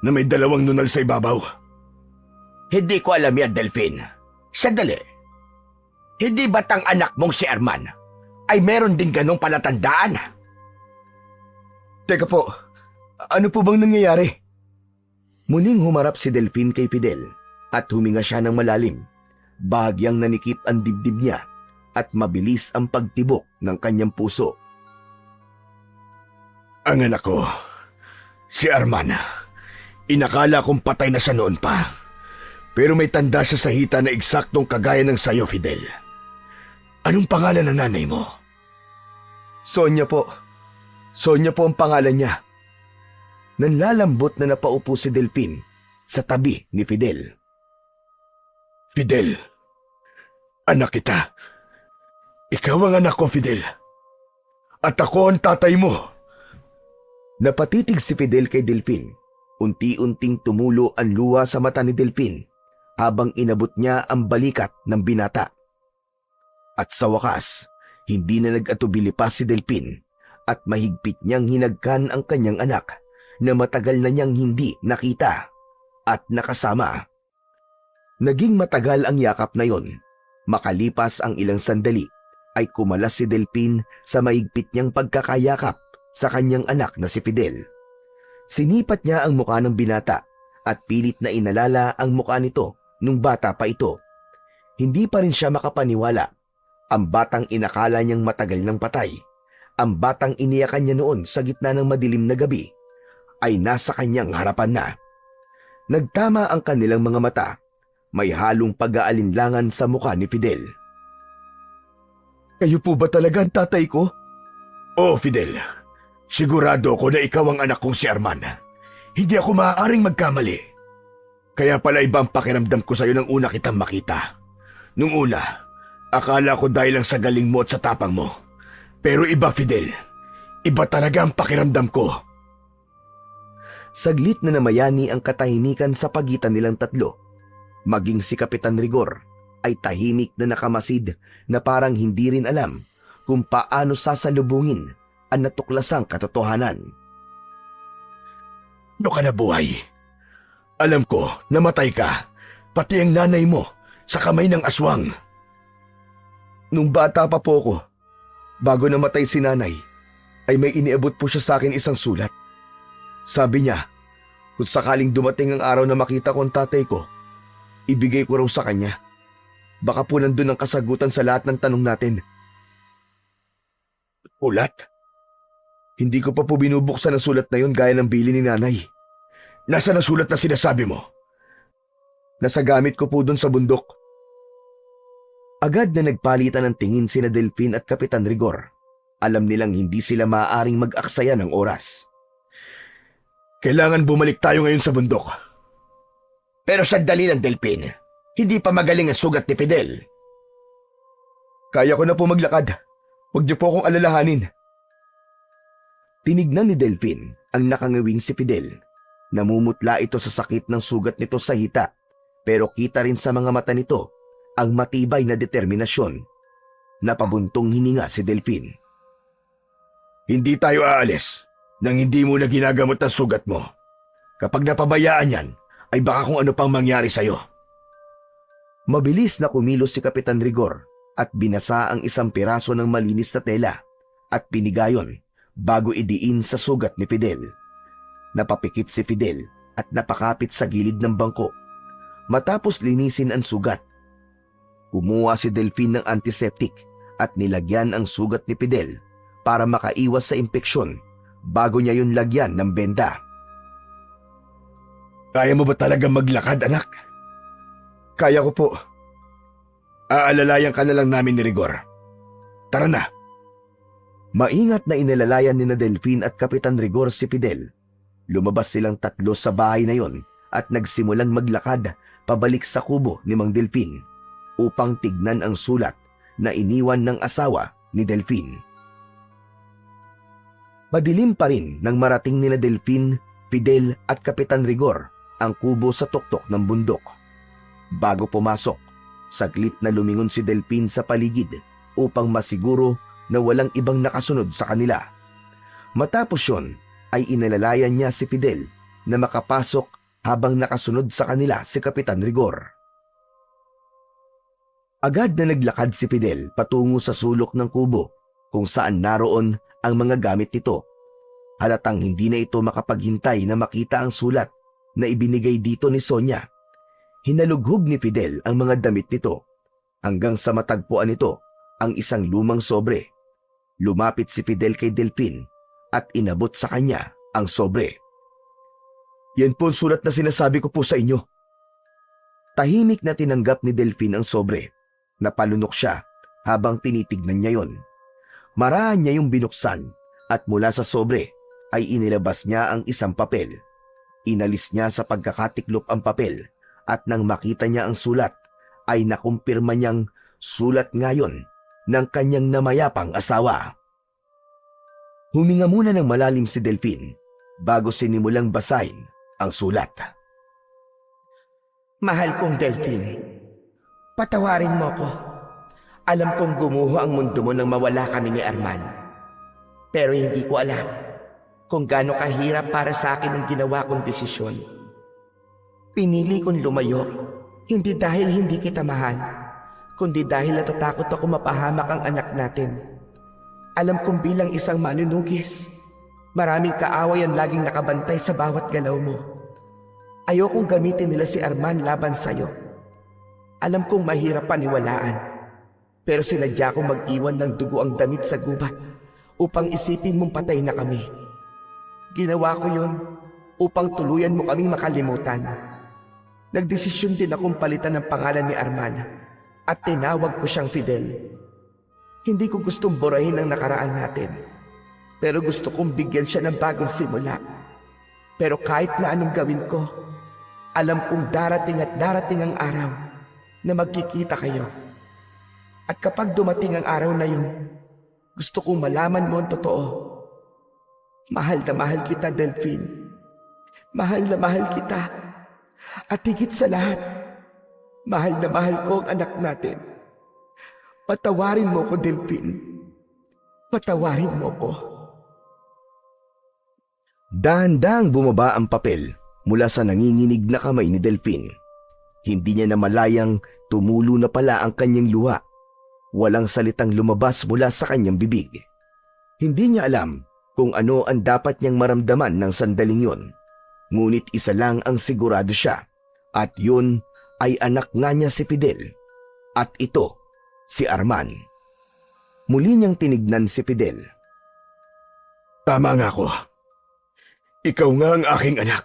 na may dalawang nunal sa ibabaw? Hindi ko alam yan, Delphine. Sandali. Hindi ba't ang anak mong si Arman ay meron din ganong palatandaan? Teka po, ano po bang nangyayari? Muling humarap si Delphine kay Fidel at huminga siya ng malalim. Bahagyang nanikip ang dibdib niya at mabilis ang pagtibok ng kanyang puso. Ang anak ko, si Arman, inakala kong patay na siya noon pa. Pero may tanda siya sa hita na eksaktong kagaya ng sayo, Fidel. Anong pangalan ng nanay mo? Sonia po. Sonia po ang pangalan niya. Nanlalambot na napaupo si Delphine sa tabi ni Fidel. Fidel, anak kita. Ikaw ang anak ko, Fidel. At ako ang tatay mo. Napatitig si Fidel kay Delphine. Unti-unting tumulo ang luha sa mata ni Delphine habang inabot niya ang balikat ng binata. At sa wakas, hindi na nag-atubili pa si Delphine at mahigpit niyang hinagkan ang kanyang anak na matagal na niyang hindi nakita at nakasama. Naging matagal ang yakap na yon. Makalipas ang ilang sandali ay kumalas si Delfin sa maigpit niyang pagkakayakap sa kanyang anak na si Fidel. Sinipat niya ang mukha ng binata at pilit na inalala ang mukha nito nung bata pa ito. Hindi pa rin siya makapaniwala. Ang batang inakala niyang matagal ng patay, ang batang iniyakan niya noon sa gitna ng madilim na gabi, ay nasa kanyang harapan na. Nagtama ang kanilang mga mata. May halong pag-aalinlangan sa mukha ni Fidel. "Kayo po ba talaga ang tatay ko?" "Oo, Fidel. Sigurado ako na ikaw ang anak kong si Arman. Hindi ako maaaring magkamali. Kaya pala ibang pakiramdam ko sa'yo nang una kitang makita. Nung una, akala ko dahil lang sa galing mo at sa tapang mo. Pero iba, Fidel. Iba talaga ang pakiramdam ko." Saglit na namayani ang katahimikan sa pagitan nilang tatlo. Maging si Kapitan Rigor ay tahimik na nakamasid na parang hindi rin alam kung paano sasalubungin ang natuklasang katotohanan. "Ano ka na buhay? Alam ko, namatay ka. Pati ang nanay mo, sa kamay ng aswang." Nung bata pa po ko, bago namatay si nanay, ay may iniabot po siya sa akin isang sulat. Sabi niya, kung sakaling dumating ang araw na makita ko ang tatay ko, ibigay ko raw sa kanya. Baka po nandun ang kasagutan sa lahat ng tanong natin. "Ulat? Hindi ko pa po binubuksan ang sulat na yon gaya ng bili ni nanay. Nasaan ang sulat na sinasabi mo?" Nasa gamit ko po doon sa bundok." Agad na nagpalitan ng tingin sina Delfin at Kapitan Rigor. Alam nilang hindi sila maaaring mag-aksaya ng oras. "Kailangan bumalik tayo ngayon sa bundok." "Pero sandali lang, Delfin. Hindi pa magaling ang sugat ni Fidel." "Kaya ko na po maglakad. Huwag niyo po akong alalahanin." Tinignan ni Delfin ang nakangawing si Fidel. Namumutla ito sa sakit ng sugat nito sa hita, pero kita rin sa mga mata nito ang matibay na determinasyon. Napabuntong hininga si Delfin. "Hindi tayo aalis nang hindi mo na ginagamot ang sugat mo. Kapag napabayaan yan, ay baka kung ano pang mangyari sa'yo." Mabilis na kumilos si Kapitan Rigor at binasa ang isang piraso ng malinis na tela at pinigayon bago idiin sa sugat ni Fidel. Napapikit si Fidel at napakapit sa gilid ng bangko. Matapos linisin ang sugat, kumuha si Delfin ng antiseptic at nilagyan ang sugat ni Fidel para makaiwas sa impeksyon bago niya yun lagyan ng benda. "Kaya mo ba talaga maglakad, anak?" "Kaya ko po." "Aalalayan ka na lang namin ni Rigor. Tara na." Maingat na inalalayan ni na Delfin at Kapitan Rigor si Fidel. Lumabas silang tatlo sa bahay na yon at nagsimulang maglakad pabalik sa kubo ni Mang Delfin upang tignan ang sulat na iniwan ng asawa ni Delfin. Madilim pa rin nang marating nila Delfin, Fidel at Kapitan Rigor ang kubo sa tuktok ng bundok. Bago pumasok, saglit na lumingon si Delfin sa paligid upang masiguro na walang ibang nakasunod sa kanila. Matapos yon ay inalalayan niya si Fidel na makapasok habang nakasunod sa kanila si Kapitan Rigor. Agad na naglakad si Fidel patungo sa sulok ng kubo kung saan naroon ang mga gamit nito. Halatang hindi na ito makapaghintay na makita ang sulat na ibinigay dito ni Sonia. Hinalughog ni Fidel ang mga damit nito hanggang sa matagpuan nito ang isang lumang sobre. Lumapit si Fidel kay Delfin at inabot sa kanya ang sobre. "Yan po ang sulat na sinasabi ko po sa inyo." Tahimik na tinanggap ni Delfin ang sobre. Napalunok siya habang tinitignan niya yon. Maraan niya yung binuksan at mula sa sobre ay inilabas niya ang isang papel. Inalis niya sa pagkakatiklop ang papel at nang makita niya ang sulat ay nakumpirma niyang sulat ngayon ng kanyang namayapang asawa. Huminga muna ng malalim si Delfin bago sinimulang basahin ang sulat. "Mahal kong Delfin, patawarin mo ko. Alam kong gumuho ang mundo mo nang mawala kami ni Arman. Pero hindi ko alam kung gaano kahirap para sa akin ang ginawa kong desisyon. Pinili kong lumayo, hindi dahil hindi kita mahal, kundi dahil natatakot ako mapahamak ang anak natin. Alam kong bilang isang manunugis, maraming kaaway ang laging nakabantay sa bawat galaw mo. Ayokong gamitin nila si Arman laban sa'yo. Alam kong mahirap paniwalaan, pero sinadya kong mag-iwan ng dugo ang damit sa gubat upang isipin mong patay na kami. Ginawa ko yun upang tuluyan mo kaming makalimutan. Nagdesisyon din akong palitan ng pangalan ni Arman at tinawag ko siyang Fidel. Hindi ko gustong burahin ang nakaraan natin, pero gusto kong bigyan siya ng bagong simula. Pero kahit na anong gawin ko, alam kong darating at darating ang araw na magkikita kayo. At kapag dumating ang araw na yun, gusto kong malaman mo ang totoo. Mahal na mahal kita, Delphine. Mahal na mahal kita. At higit sa lahat, mahal na mahal ko ang anak natin. Patawarin mo ko, Delphine. Patawarin mo ko. Dahan-dahang bumaba ang papel mula sa nanginginig na kamay ni Delphine. Hindi niya namalayang tumulo na pala ang kanyang luha. Walang salitang lumabas mula sa kanyang bibig. Hindi niya alam kung ano ang dapat niyang maramdaman ng sandaling yun. Ngunit isa lang ang sigurado siya, at yun ay anak nga niya si Fidel. At ito, si Arman. Muli niyang tinignan si Fidel. Tama nga ako. Ikaw nga ang aking anak.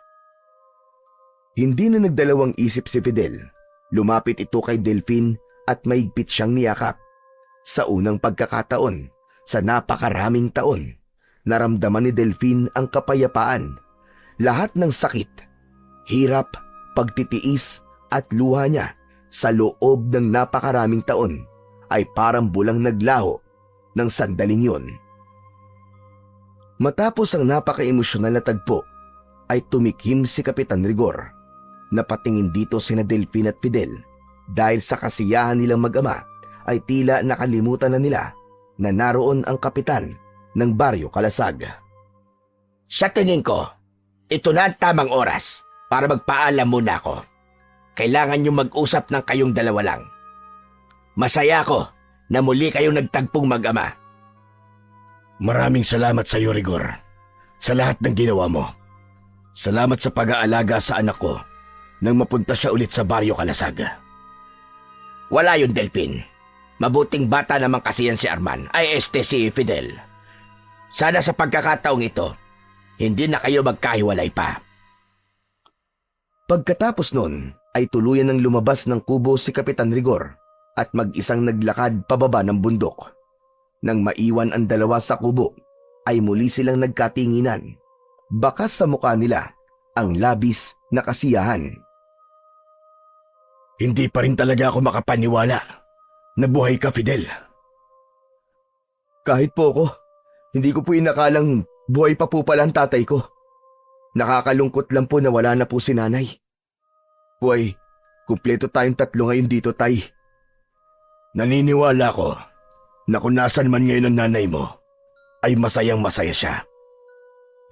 Hindi na nagdalawang isip si Fidel. Lumapit ito kay Delphine at maigpit siyang niyakap. Sa unang pagkakataon, sa napakaraming taon, naramdaman ni Delphine ang kapayapaan. Lahat ng sakit, hirap, pagtitiis at luha niya sa loob ng napakaraming taon ay parang bulang naglaho ng sandaling yun. Matapos ang napaka-emosyonal na tagpo, ay tumikim si Kapitan Rigor. Napatingin dito sina Delphine at Fidel dahil sa kasiyahan nilang mag-ama ay tila nakalimutan na nila na naroon ang kapitan ng Baryo Kalasag. Sa tingin ko, ito na ang tamang oras para magpaalam muna ako. Kailangan nyo mag-usap ng kayong dalawa lang. Masaya ako na muli kayong nagtagpong mag-ama. Maraming salamat sa iyo, Rigor, sa lahat ng ginawa mo. Salamat sa pag-aalaga sa anak ko nang mapunta siya ulit sa Baryo Kalasag. Wala yun, Delphine. Mabuting bata naman kasi yan si Arman, ay si Fidel. Sana sa pagkakataong ito, hindi na kayo magkahiwalay pa. Pagkatapos nun, ay tuluyan ng lumabas ng kubo si Kapitan Rigor at mag-isang naglakad pababa ng bundok. Nang maiwan ang dalawa sa kubo, ay muli silang nagkatinginan. Bakas sa mukha nila ang labis na kasiyahan. Hindi pa rin talaga ako makapaniwala na buhay ka, Fidel. Kahit po ako, hindi ko po inakalang buhay pa po pala ang tatay ko. Nakakalungkot lang po na wala na po si nanay. Buhay, kumpleto tayong tatlo ngayon dito, tay. Naniniwala ko na kung nasan man ngayon ang nanay mo, ay masayang masaya siya.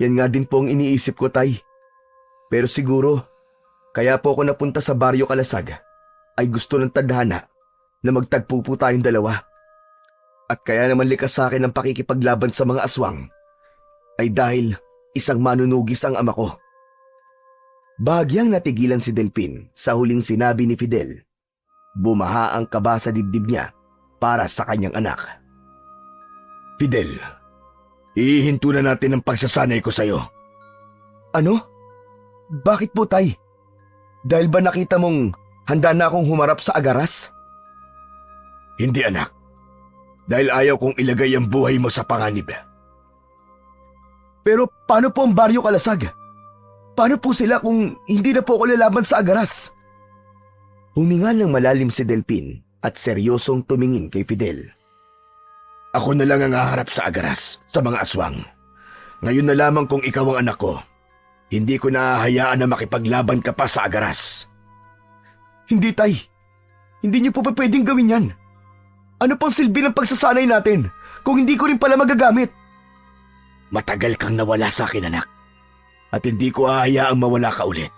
Yan nga din po ang iniisip ko, tay. Pero siguro, kaya po ako napunta sa Baryo Kalasag, ay gusto ng tadhana na magtagpo po tayong dalawa. At kaya naman likas sa akin ang pakikipaglaban sa mga aswang, ay dahil isang manunugis ang ama ko. Bahagyang natigilan si Delphine sa huling sinabi ni Fidel. Bumaha ang kaba sa dibdib niya para sa kanyang anak. Fidel, ihinto na natin ang pagsasanay ko sa'yo. Ano? Bakit po, tay? Dahil ba nakita mong handa na akong humarap sa agaras? Hindi, anak. Dahil ayaw kong ilagay ang buhay mo sa panganib. Pero paano po ang Baryo Kalasag? Paano po sila kung hindi na po ako lalaban sa agaras? Huminga ng malalim si Delphine at seryosong tumingin kay Fidel. Ako na lang ang haharap sa agaras, sa mga aswang. Ngayon na lamang kung ikaw ang anak ko, hindi ko nahahayaan na makipaglaban ka pa sa agaras. Hindi, tay. Hindi niyo po pa pwedeng gawin yan. Ano pang silbi ng pagsasanay natin kung hindi ko rin pala magagamit? Matagal kang nawala sa akin, anak. At hindi ko hahayaang mawala ka ulit.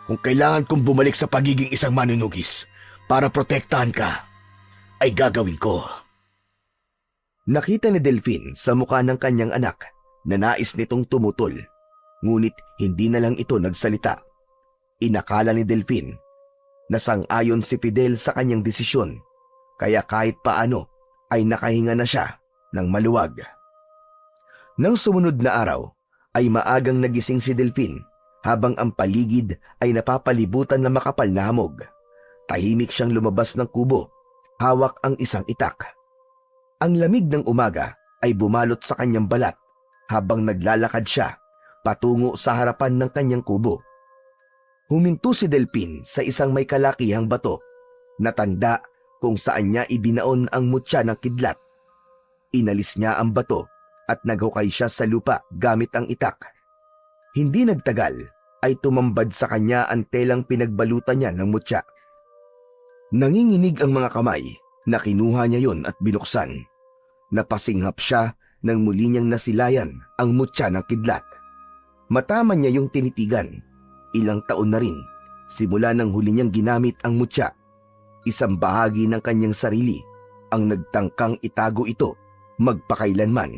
Kung kailangan kong bumalik sa pagiging isang manunugis para protektahan ka, ay gagawin ko. Nakita ni Delphine sa mukha ng kanyang anak na nais nitong tumutol, ngunit hindi na lang ito nagsalita. Inakala ni Delphine na sang-ayon si Fidel sa kanyang desisyon, kaya kahit paano ay nakahinga na siya ng maluwag. Nang sumunod na araw ay maagang nagising si Delphine habang ang paligid ay napapalibutan ng makapal na hamog. Tahimik siyang lumabas ng kubo, hawak ang isang itak. Ang lamig ng umaga ay bumalot sa kanyang balat habang naglalakad siya patungo sa harapan ng kanyang kubo. Huminto si Delphine sa isang may kalakihang bato na tanda kung saan niya ibinaon ang mutya ng kidlat. Inalis niya ang bato at naghukay siya sa lupa gamit ang itak. Hindi nagtagal ay tumambad sa kanya ang telang pinagbalutan niya ng mutya. Nanginginig ang mga kamay na kinuha niya yon at binuksan. Napasinghap siya nang muli niyang nasilayan ang mutya ng kidlat. Matama niya yung tinitigan. Ilang taon na rin simula nang huli niyang ginamit ang mutya. Isang bahagi ng kanyang sarili ang nagtangkang itago ito magpakailanman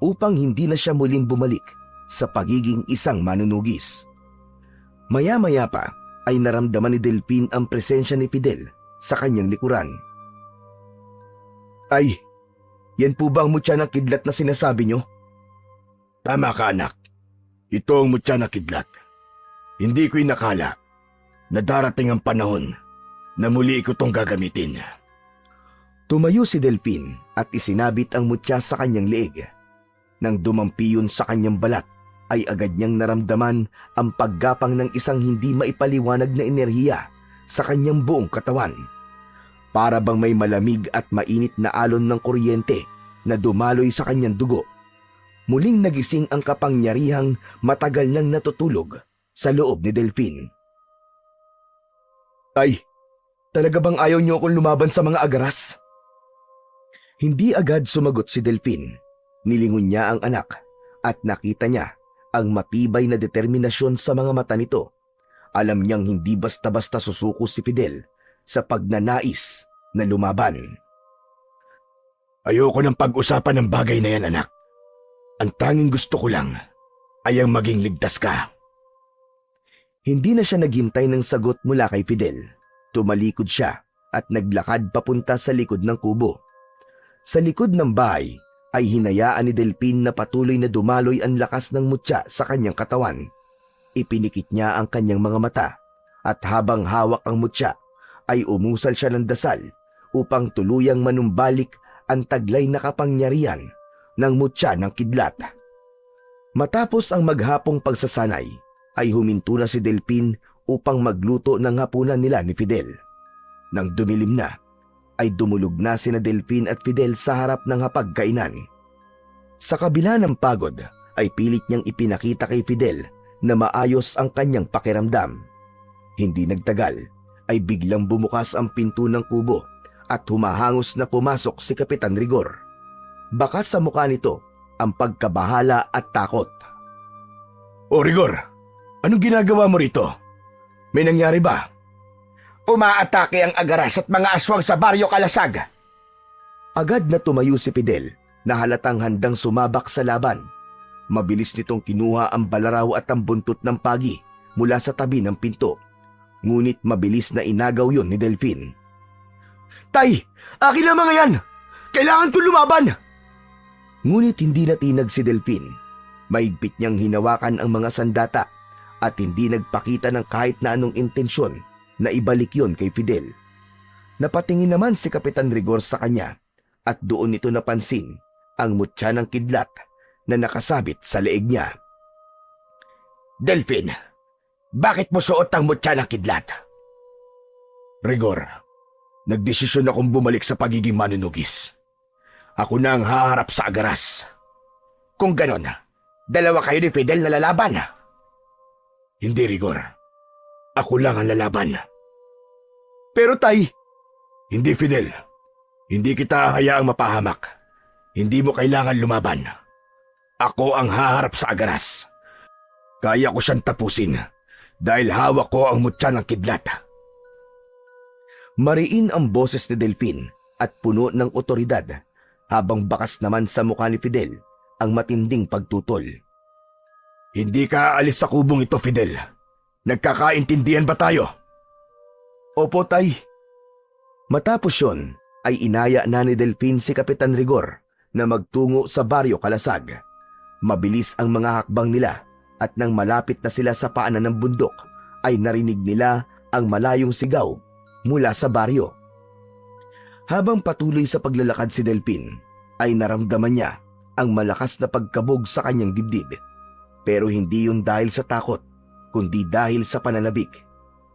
upang hindi na siya muling bumalik sa pagiging isang manunugis. Maya-maya pa ay naramdaman ni Delphine ang presensya ni Fidel sa kanyang likuran. Ay, yan po ba ang mutya ng kidlat na sinasabi niyo? Tama ka, anak. Ito ang mutya na kidlat. Hindi ko inakala na darating ang panahon na muli ko itong gagamitin. Tumayo si Delphine at isinabit ang mutya sa kanyang leeg. Nang dumampi yun sa kanyang balat, ay agad niyang naramdaman ang paggapang ng isang hindi maipaliwanag na enerhiya sa kanyang buong katawan. Para bang may malamig at mainit na alon ng kuryente na dumaloy sa kanyang dugo. Muling nagising ang kapangyarihang matagal nang natutulog sa loob ni Delphine. Ay, talaga bang ayaw niyo akong lumaban sa mga agaras? Hindi agad sumagot si Delphine. Nilingon niya ang anak at nakita niya ang matibay na determinasyon sa mga mata nito. Alam niyang hindi basta-basta susuko si Fidel sa pagnanais na lumaban. Ayoko ng pag-usapan ng bagay na yan, anak. Ang tanging gusto ko lang ay ang maging ligtas ka. Hindi na siya naghintay ng sagot mula kay Fidel. Tumalikod siya at naglakad papunta sa likod ng kubo. Sa likod ng bahay ay hinayaan ni Delphine na patuloy na dumaloy ang lakas ng mutya sa kanyang katawan. Ipinikit niya ang kanyang mga mata at habang hawak ang mutya ay umusal siya ng dasal upang tuluyang manumbalik ang taglay na kapangyarihan ng mutya ng kidlat. Matapos ang maghapong pagsasanay, ay huminto na si Delphine upang magluto ng hapunan nila ni Fidel. Nang dumilim na, ay dumulog na sina Delphine at Fidel sa harap ng hapagkainan. Sa kabila ng pagod, ay pilit niyang ipinakita kay Fidel na maayos ang kanyang pakiramdam. Hindi nagtagal, ay biglang bumukas ang pinto ng kubo at humahangos na pumasok si Kapitan Rigor. Bakas sa mukha nito ang pagkabahala at takot. O Rigor, anong ginagawa mo rito? May nangyari ba? Umaatake ang agaras at mga aswang sa Baryo Kalasag. Agad na tumayo si Fidel na halatang handang sumabak sa laban. Mabilis nitong kinuha ang balaraw at ang buntot ng pagi mula sa tabi ng pinto. Ngunit mabilis na inagaw yon ni Delphine. Tay! Akin na mga yan! Kailangan ko lumaban! Ngunit hindi natinag si Delphine. Maigpit niyang hinawakan ang mga sandata at hindi nagpakita ng kahit na anong intensyon na ibalik yon kay Fidel. Napatingin naman si Kapitan Rigor sa kanya at doon nito napansin ang mutya ng kidlat na nakasabit sa leeg niya. Delphine, bakit mo suot ang mutya ng kidlat? Rigor, nagdesisyon akong bumalik sa pagiging manunugis. Ako na ang haharap sa agaras. Kung ganon, dalawa kayo ni Fidel na lalaban. Hindi, Rigor. Ako lang ang lalaban. Pero tay, Hindi, Fidel. Hindi kita hayaang mapahamak. Hindi mo kailangan lumaban. Ako ang haharap sa agaras. Kaya ko siyang tapusin dahil hawak ko ang mutya ng kidlat. mariin ang boses ni Delphine at puno ng otoridad, habang bakas naman sa mukha ni Fidel ang matinding pagtutol. Hindi ka aalis sa kubong ito, Fidel. Nagkakaintindihan ba tayo? Opo, Tay. Matapos yon, ay inaya na ni Delfin si Kapitan Rigor na magtungo sa Baryo Kalasag. Mabilis ang mga hakbang nila at nang malapit na sila sa paanan ng bundok ay narinig nila ang malayong sigaw mula sa baryo. Habang patuloy sa paglalakad si Delfin, ay naramdaman niya ang malakas na pagkabog sa kanyang dibdib. Pero hindi yun dahil sa takot, kundi dahil sa pananabik.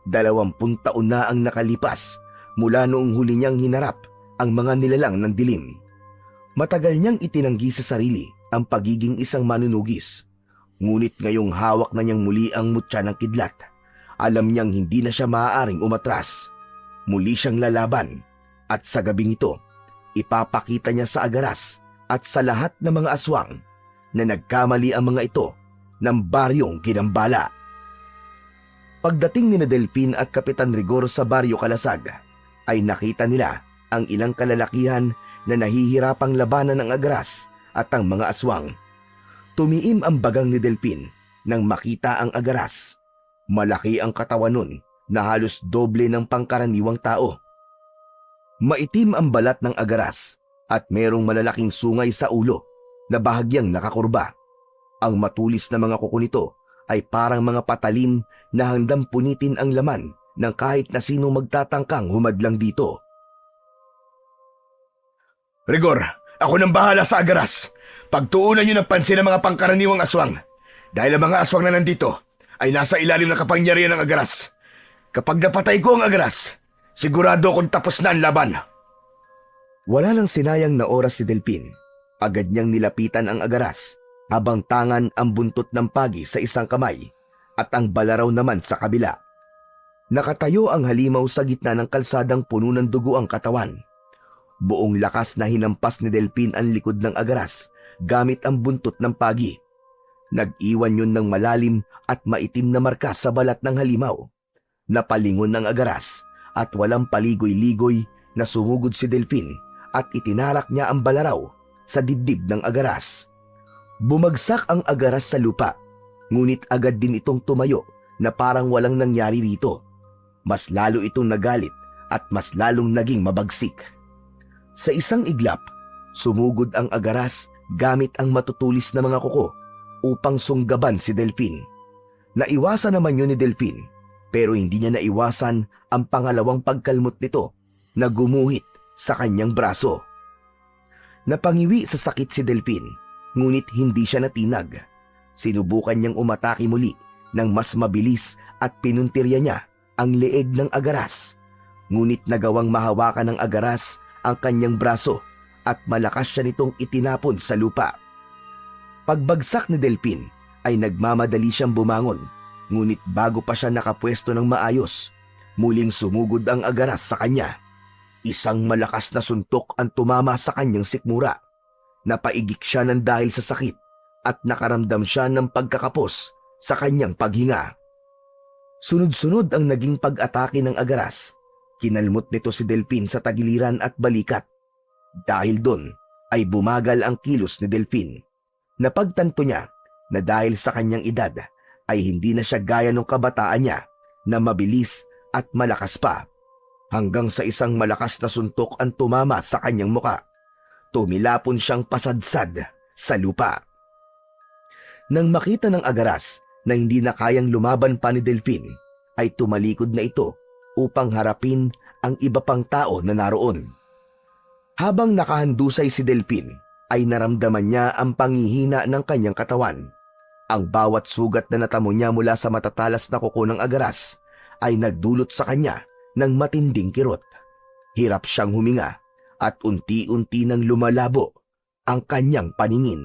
20 taon na ang nakalipas mula noong huli niyang hinarap ang mga nilalang ng dilim. Matagal niyang itinanggi sa sarili ang pagiging isang manunugis. Ngunit ngayong hawak na niyang muli ang mutya ng kidlat, alam niyang hindi na siya maaaring umatras. Muli siyang lalaban at sa gabing ito, ipapakita niya sa Agaras at sa lahat ng mga aswang na nagkamali ang mga ito ng baryong Ginambala. Pagdating ni Delfin at Kapitan Rigor sa Baryo Kalasag, ay nakita nila ang ilang kalalakihan na nahihirapang labanan ng Agaras at ang mga aswang. Tumiim ang bagang ni Delfin nang makita ang Agaras. Malaki ang katawan nun na halos doble ng pangkaraniwang tao. Maitim ang balat ng Agaras at merong malalaking sungay sa ulo na bahagyang nakakurba. Ang matulis na mga kuko nito ay parang mga patalim na handang punitin ang laman ng kahit na sino magtatangkang humadlang dito. Rigor, ako nang bahala sa Agaras. Pagtuunan niyo ng pansin ang mga pangkaraniwang aswang. Dahil ang mga aswang na nandito ay nasa ilalim ng kapangyarihan ng Agaras. Kapag napatay ko ang Agaras, sigurado akong tapos na ang laban. Wala nang sinayang na oras si Delfin. Agad niyang nilapitan ang Agaras habang tangan ang buntot ng pagi sa isang kamay at ang balaraw naman sa kabila. Nakatayo ang halimaw sa gitna ng kalsadang puno ng dugo ang katawan. Buong lakas na hinampas ni Delfin ang likod ng Agaras gamit ang buntot ng pagi. Nag-iwan yun ng malalim at maitim na marka sa balat ng halimaw. Napalingon ng Agaras at walang paligoy-ligoy na sumugod si Delfin at itinarak niya ang balaraw sa dibdib ng Agaras. Bumagsak ang Agaras sa lupa, ngunit agad din itong tumayo na parang walang nangyari rito. Mas lalo itong nagalit at mas lalong naging mabagsik. Sa isang iglap, sumugod ang Agaras gamit ang matutulis na mga kuko upang sunggaban si Delfin. Naiwasan naman yun ni Delfin, pero hindi niya naiwasan ang pangalawang pagkalmot nito na gumuhit sa kanyang braso. Napangiwi sa sakit si Delfin, ngunit hindi siya natinag. Sinubukan niyang umatake muli ng mas mabilis at pinuntirya niya ang leeg ng Agaras. Ngunit nagawang mahawakan ng Agaras ang kanyang braso at malakas siya nitong itinapon sa lupa. Pagbagsak ni Delfin ay nagmamadali siyang bumangon, ngunit bago pa siya nakapwesto ng maayos, muling sumugod ang Agaras sa kanya. Isang malakas na suntok ang tumama sa kanyang sikmura. Napaigik siya ng dahil sa sakit at nakaramdam siya ng pagkakapos sa kanyang paghinga. Sunod-sunod ang naging pag-atake ng Agaras. Kinalmot nito si Delfin sa tagiliran at balikat. Dahil doon ay bumagal ang kilos ni Delfin. Napagtanto niya na dahil sa kanyang edad ay hindi na siya gaya ng kabataan niya na mabilis at malakas pa. Hanggang sa isang malakas na suntok ang tumama sa kanyang muka. Tumilapon siyang pasadsad sa lupa. Nang makita ng Agaras na hindi na kayang lumaban pa ni Delfin, ay tumalikod na ito upang harapin ang iba pang tao na naroon. Habang nakahandusay si Delfin, ay naramdaman niya ang panghihina ng kanyang katawan. Ang bawat sugat na natamo niya mula sa matatalas na kuko ng Agaras ay nagdulot sa kanya ng matinding kirot. Hirap siyang huminga at unti-unti nang lumalabo ang kanyang paningin.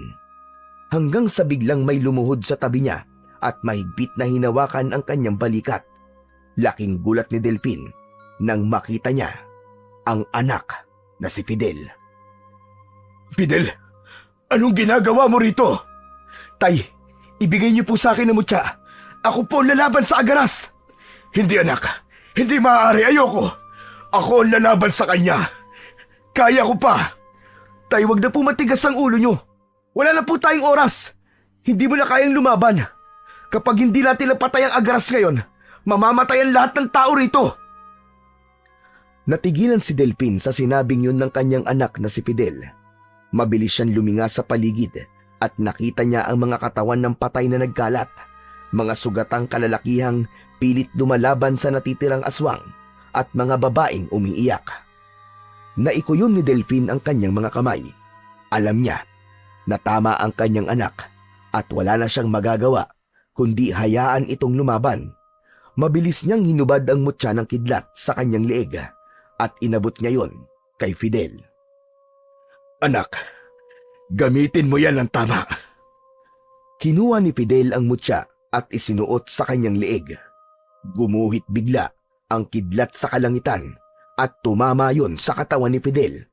Hanggang sa biglang may lumuhod sa tabi niya at mahigpit na hinawakan ang kanyang balikat. Laking gulat ni Delfin nang makita niya ang anak na si Fidel. Fidel, anong ginagawa mo rito? Tay, ibigay niyo po sa akin ang mutya. Ako po ang lalaban sa Agaras. Hindi anak, hindi maaari, ayoko. Ako ang lalaban sa kanya. Kaya ko pa! Tay, wag na po matigas ang ulo nyo. Wala na po tayong oras. Hindi mo na kayang lumaban. Kapag hindi natin napatay ang Agaras ngayon, mamamatay ang lahat ng tao rito. Natigilan si Delfin sa sinabing yun ng kanyang anak na si Fidel. Mabilis siyang luminga sa paligid at nakita niya ang mga katawan ng patay na nagkalat. Mga sugatang kalalakihang pilit lumalaban sa natitirang aswang at mga babaeng umiiyak. Naikuyom ni Delfin ang kanyang mga kamay. Alam niya na tama ang kanyang anak at wala na siyang magagawa kundi hayaan itong lumaban. Mabilis niyang hinubad ang mutya ng kidlat sa kanyang leeg at inabot niya yon kay Fidel. Anak, gamitin mo yan ng tama. Kinuha ni Fidel ang mutya at isinuot sa kanyang leeg. Gumuhit bigla ang kidlat sa kalangitan at tumama yon sa katawan ni Fidel.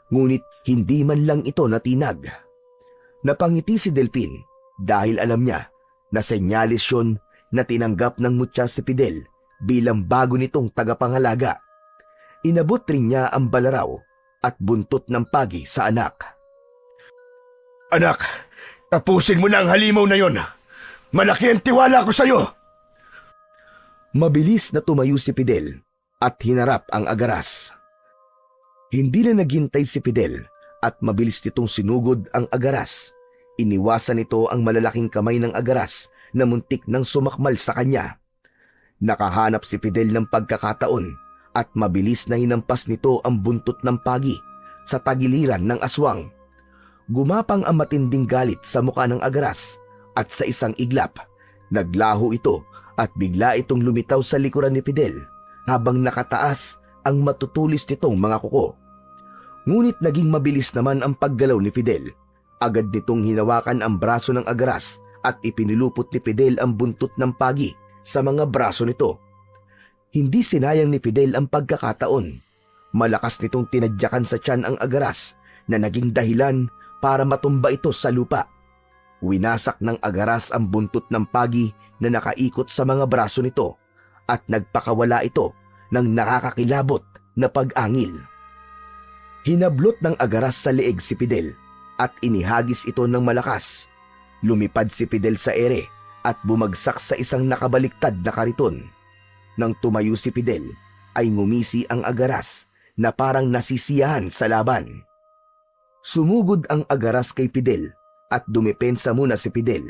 Ngunit hindi man lang ito natinag. Napangiti si Delfin dahil alam niya na senyalis yun na tinanggap ng mutya si Fidel bilang bago nitong tagapangalaga. Inabot rin niya ang balaraw at buntot ng pagi sa anak. Anak, tapusin mo na ang halimaw na yon. Malaki ang tiwala ko sa'yo. Mabilis na tumayo si Fidel at hinarap ang Agaras. Hindi na naghintay si Fidel at mabilis nitong sinugod ang Agaras. Iniwasan nito ang malalaking kamay ng Agaras na muntik nang sumakmal sa kanya. Nakahanap si Fidel ng pagkakataon at mabilis na hinampas nito ang buntot ng pagi sa tagiliran ng aswang. Gumapang ang matinding galit sa mukha ng Agaras at sa isang iglap, naglaho ito at bigla itong lumitaw sa likuran ni Fidel habang nakataas ang matutulis nitong mga kuko. Ngunit naging mabilis naman ang paggalaw ni Fidel. Agad nitong hinawakan ang braso ng Agaras at ipinilupot ni Fidel ang buntot ng pagi sa mga braso nito. Hindi sinayang ni Fidel ang pagkakataon. Malakas nitong tinadyakan sa tiyan ang Agaras na naging dahilan para matumba ito sa lupa. Winasak ng Agaras ang buntot ng pagi na nakaikot sa mga braso nito at nagpakawala ito ng nakakakilabot na pag-angil. Hinablot ng Agaras sa leeg si Fidel at inihagis ito ng malakas. Lumipad si Fidel sa ere at bumagsak sa isang nakabaliktad na kariton. Nang tumayo si Fidel, ay ngumisi ang Agaras na parang nasisiyahan sa laban. Sumugod ang Agaras kay Fidel at dumepensa muna si Fidel.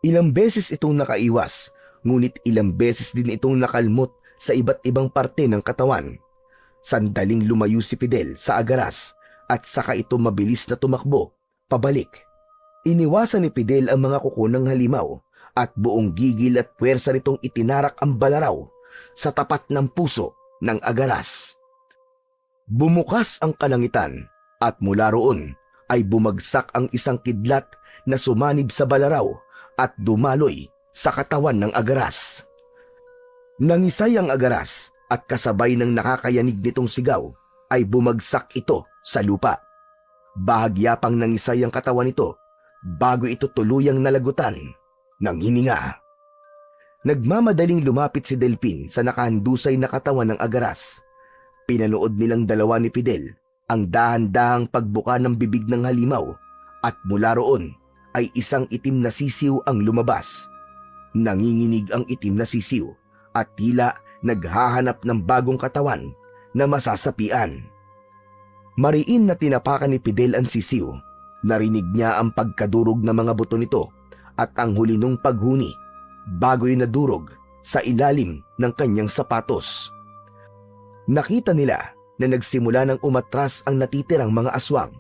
Ilang beses itong nakaiwas, ngunit ilang beses din itong nakalmot sa iba't ibang parte ng katawan. Sandaling lumayo si Fidel sa Agaras at saka ito mabilis na tumakbo, pabalik. Iniwasan ni Fidel ang mga kuko ng halimaw at buong gigil at puwersa nitong itinarak ang balaraw sa tapat ng puso ng Agaras. Bumukas ang kalangitan at mula roon ay bumagsak ang isang kidlat na sumanib sa balaraw at dumaloy sa katawan ng Agaras. Nangisay ang Agaras at kasabay ng nakakayanig nitong sigaw ay bumagsak ito sa lupa. Bahagya pang nangisay ang katawan nito bago ito tuluyang nalagutan ng hininga. Nagmamadaling lumapit si Delfin sa nakahandusay na katawan ng Agaras. Pinanood nilang dalawa ni Fidel ang dahan-dahang pagbuka ng bibig ng halimaw at mula roon ay isang itim na sisiw ang lumabas. Nanginginig ang itim na sisiw at tila naghahanap ng bagong katawan na masasapian. Mariin na tinapakan ni Fidel ang sisiw. Narinig niya ang pagkadurog ng mga buto nito at ang huli nung paghuni bago'y nadurog sa ilalim ng kanyang sapatos. Nakita nila na nagsimula ng umatras ang natitirang mga aswang.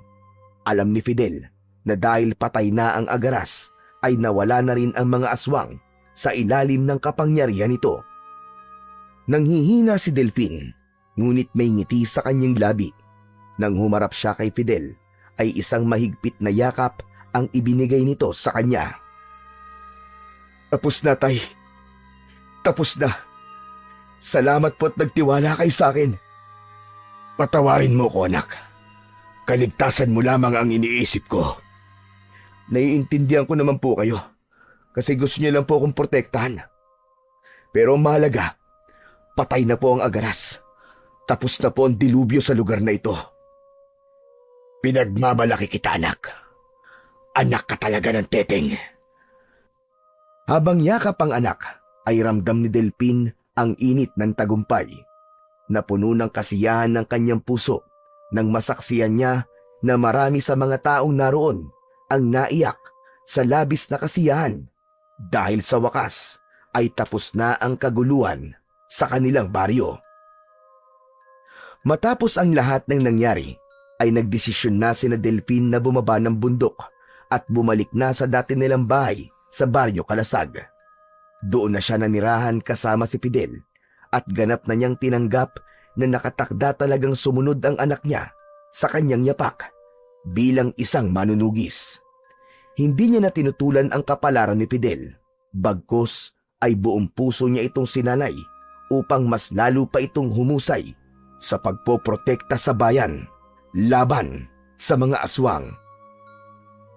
Alam ni Fidel na dahil patay na ang Agaras ay nawala na rin ang mga aswang sa ilalim ng kapangyarihan nito. Nanghihina si Delfin, ngunit may ngiti sa kanyang labi. Nang humarap siya kay Fidel, ay isang mahigpit na yakap ang ibinigay nito sa kanya. Tapos na, tay. Tapos na. Salamat po at nagtiwala kayo sa akin. Patawarin mo ko, anak. Kaligtasan mo lamang ang iniisip ko. Naiintindihan ko naman po kayo kasi gusto niyo lang po akong protektahan. Pero ang mahalaga, patay na po ang Agaras. Tapos na po ang dilubyo sa lugar na ito. Pinagmamalaki kita, anak. Anak ka talaga ng teteng. Habang yakap ang anak, ay ramdam ni Delphin ang init ng tagumpay. Napuno ng kasiyahan ng kanyang puso nang masaksiyan niya na marami sa mga taong naroon ang naiyak sa labis na kasiyahan dahil sa wakas ay tapos na ang kaguluhan sa kanilang baryo. Matapos ang lahat ng nangyari, ay nagdesisyon na sina Delphin na bumaba ng bundok at bumalik na sa dati nilang bahay sa baryo Kalasag. Doon na siya nanirahan kasama si Fidel at ganap na niyang tinanggap na nakatakda talagang sumunod ang anak niya sa kanyang yapak bilang isang manunugis. Hindi niya na tinutulan ang kapalaran ni Fidel, bagkus ay buong puso niya itong sinalay upang mas lalo pa itong humusay sa pagpoprotekta sa bayan laban sa mga aswang.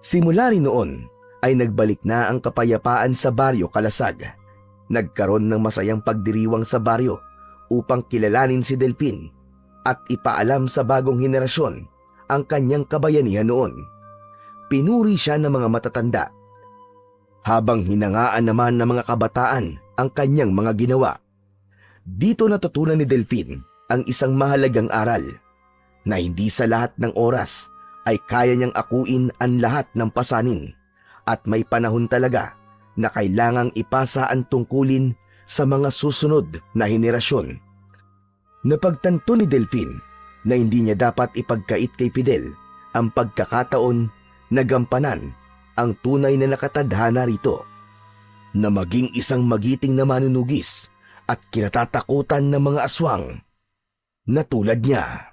Simula rin noon ay nagbalik na ang kapayapaan sa baryo Kalasag. Nagkaroon ng masayang pagdiriwang sa baryo upang kilalanin si Delphin at ipaalam sa bagong henerasyon ang kanyang kabayanihan noon. Pinuri siya ng mga matatanda, habang hinangaan naman ng mga kabataan ang kanyang mga ginawa. Dito natutunan ni Delphin ang isang mahalagang aral, na hindi sa lahat ng oras ay kaya niyang akuin ang lahat ng pasanin at may panahon talaga na kailangang ipasa ang tungkulin sa mga susunod na henerasyon. Napagtanto ni Delphin na hindi niya dapat ipagkait kay Fidel ang pagkakataon na gampanan ang tunay na nakatadhana rito, na maging isang magiting na manunugis at kinatatakutan ng mga aswang na tulad niya.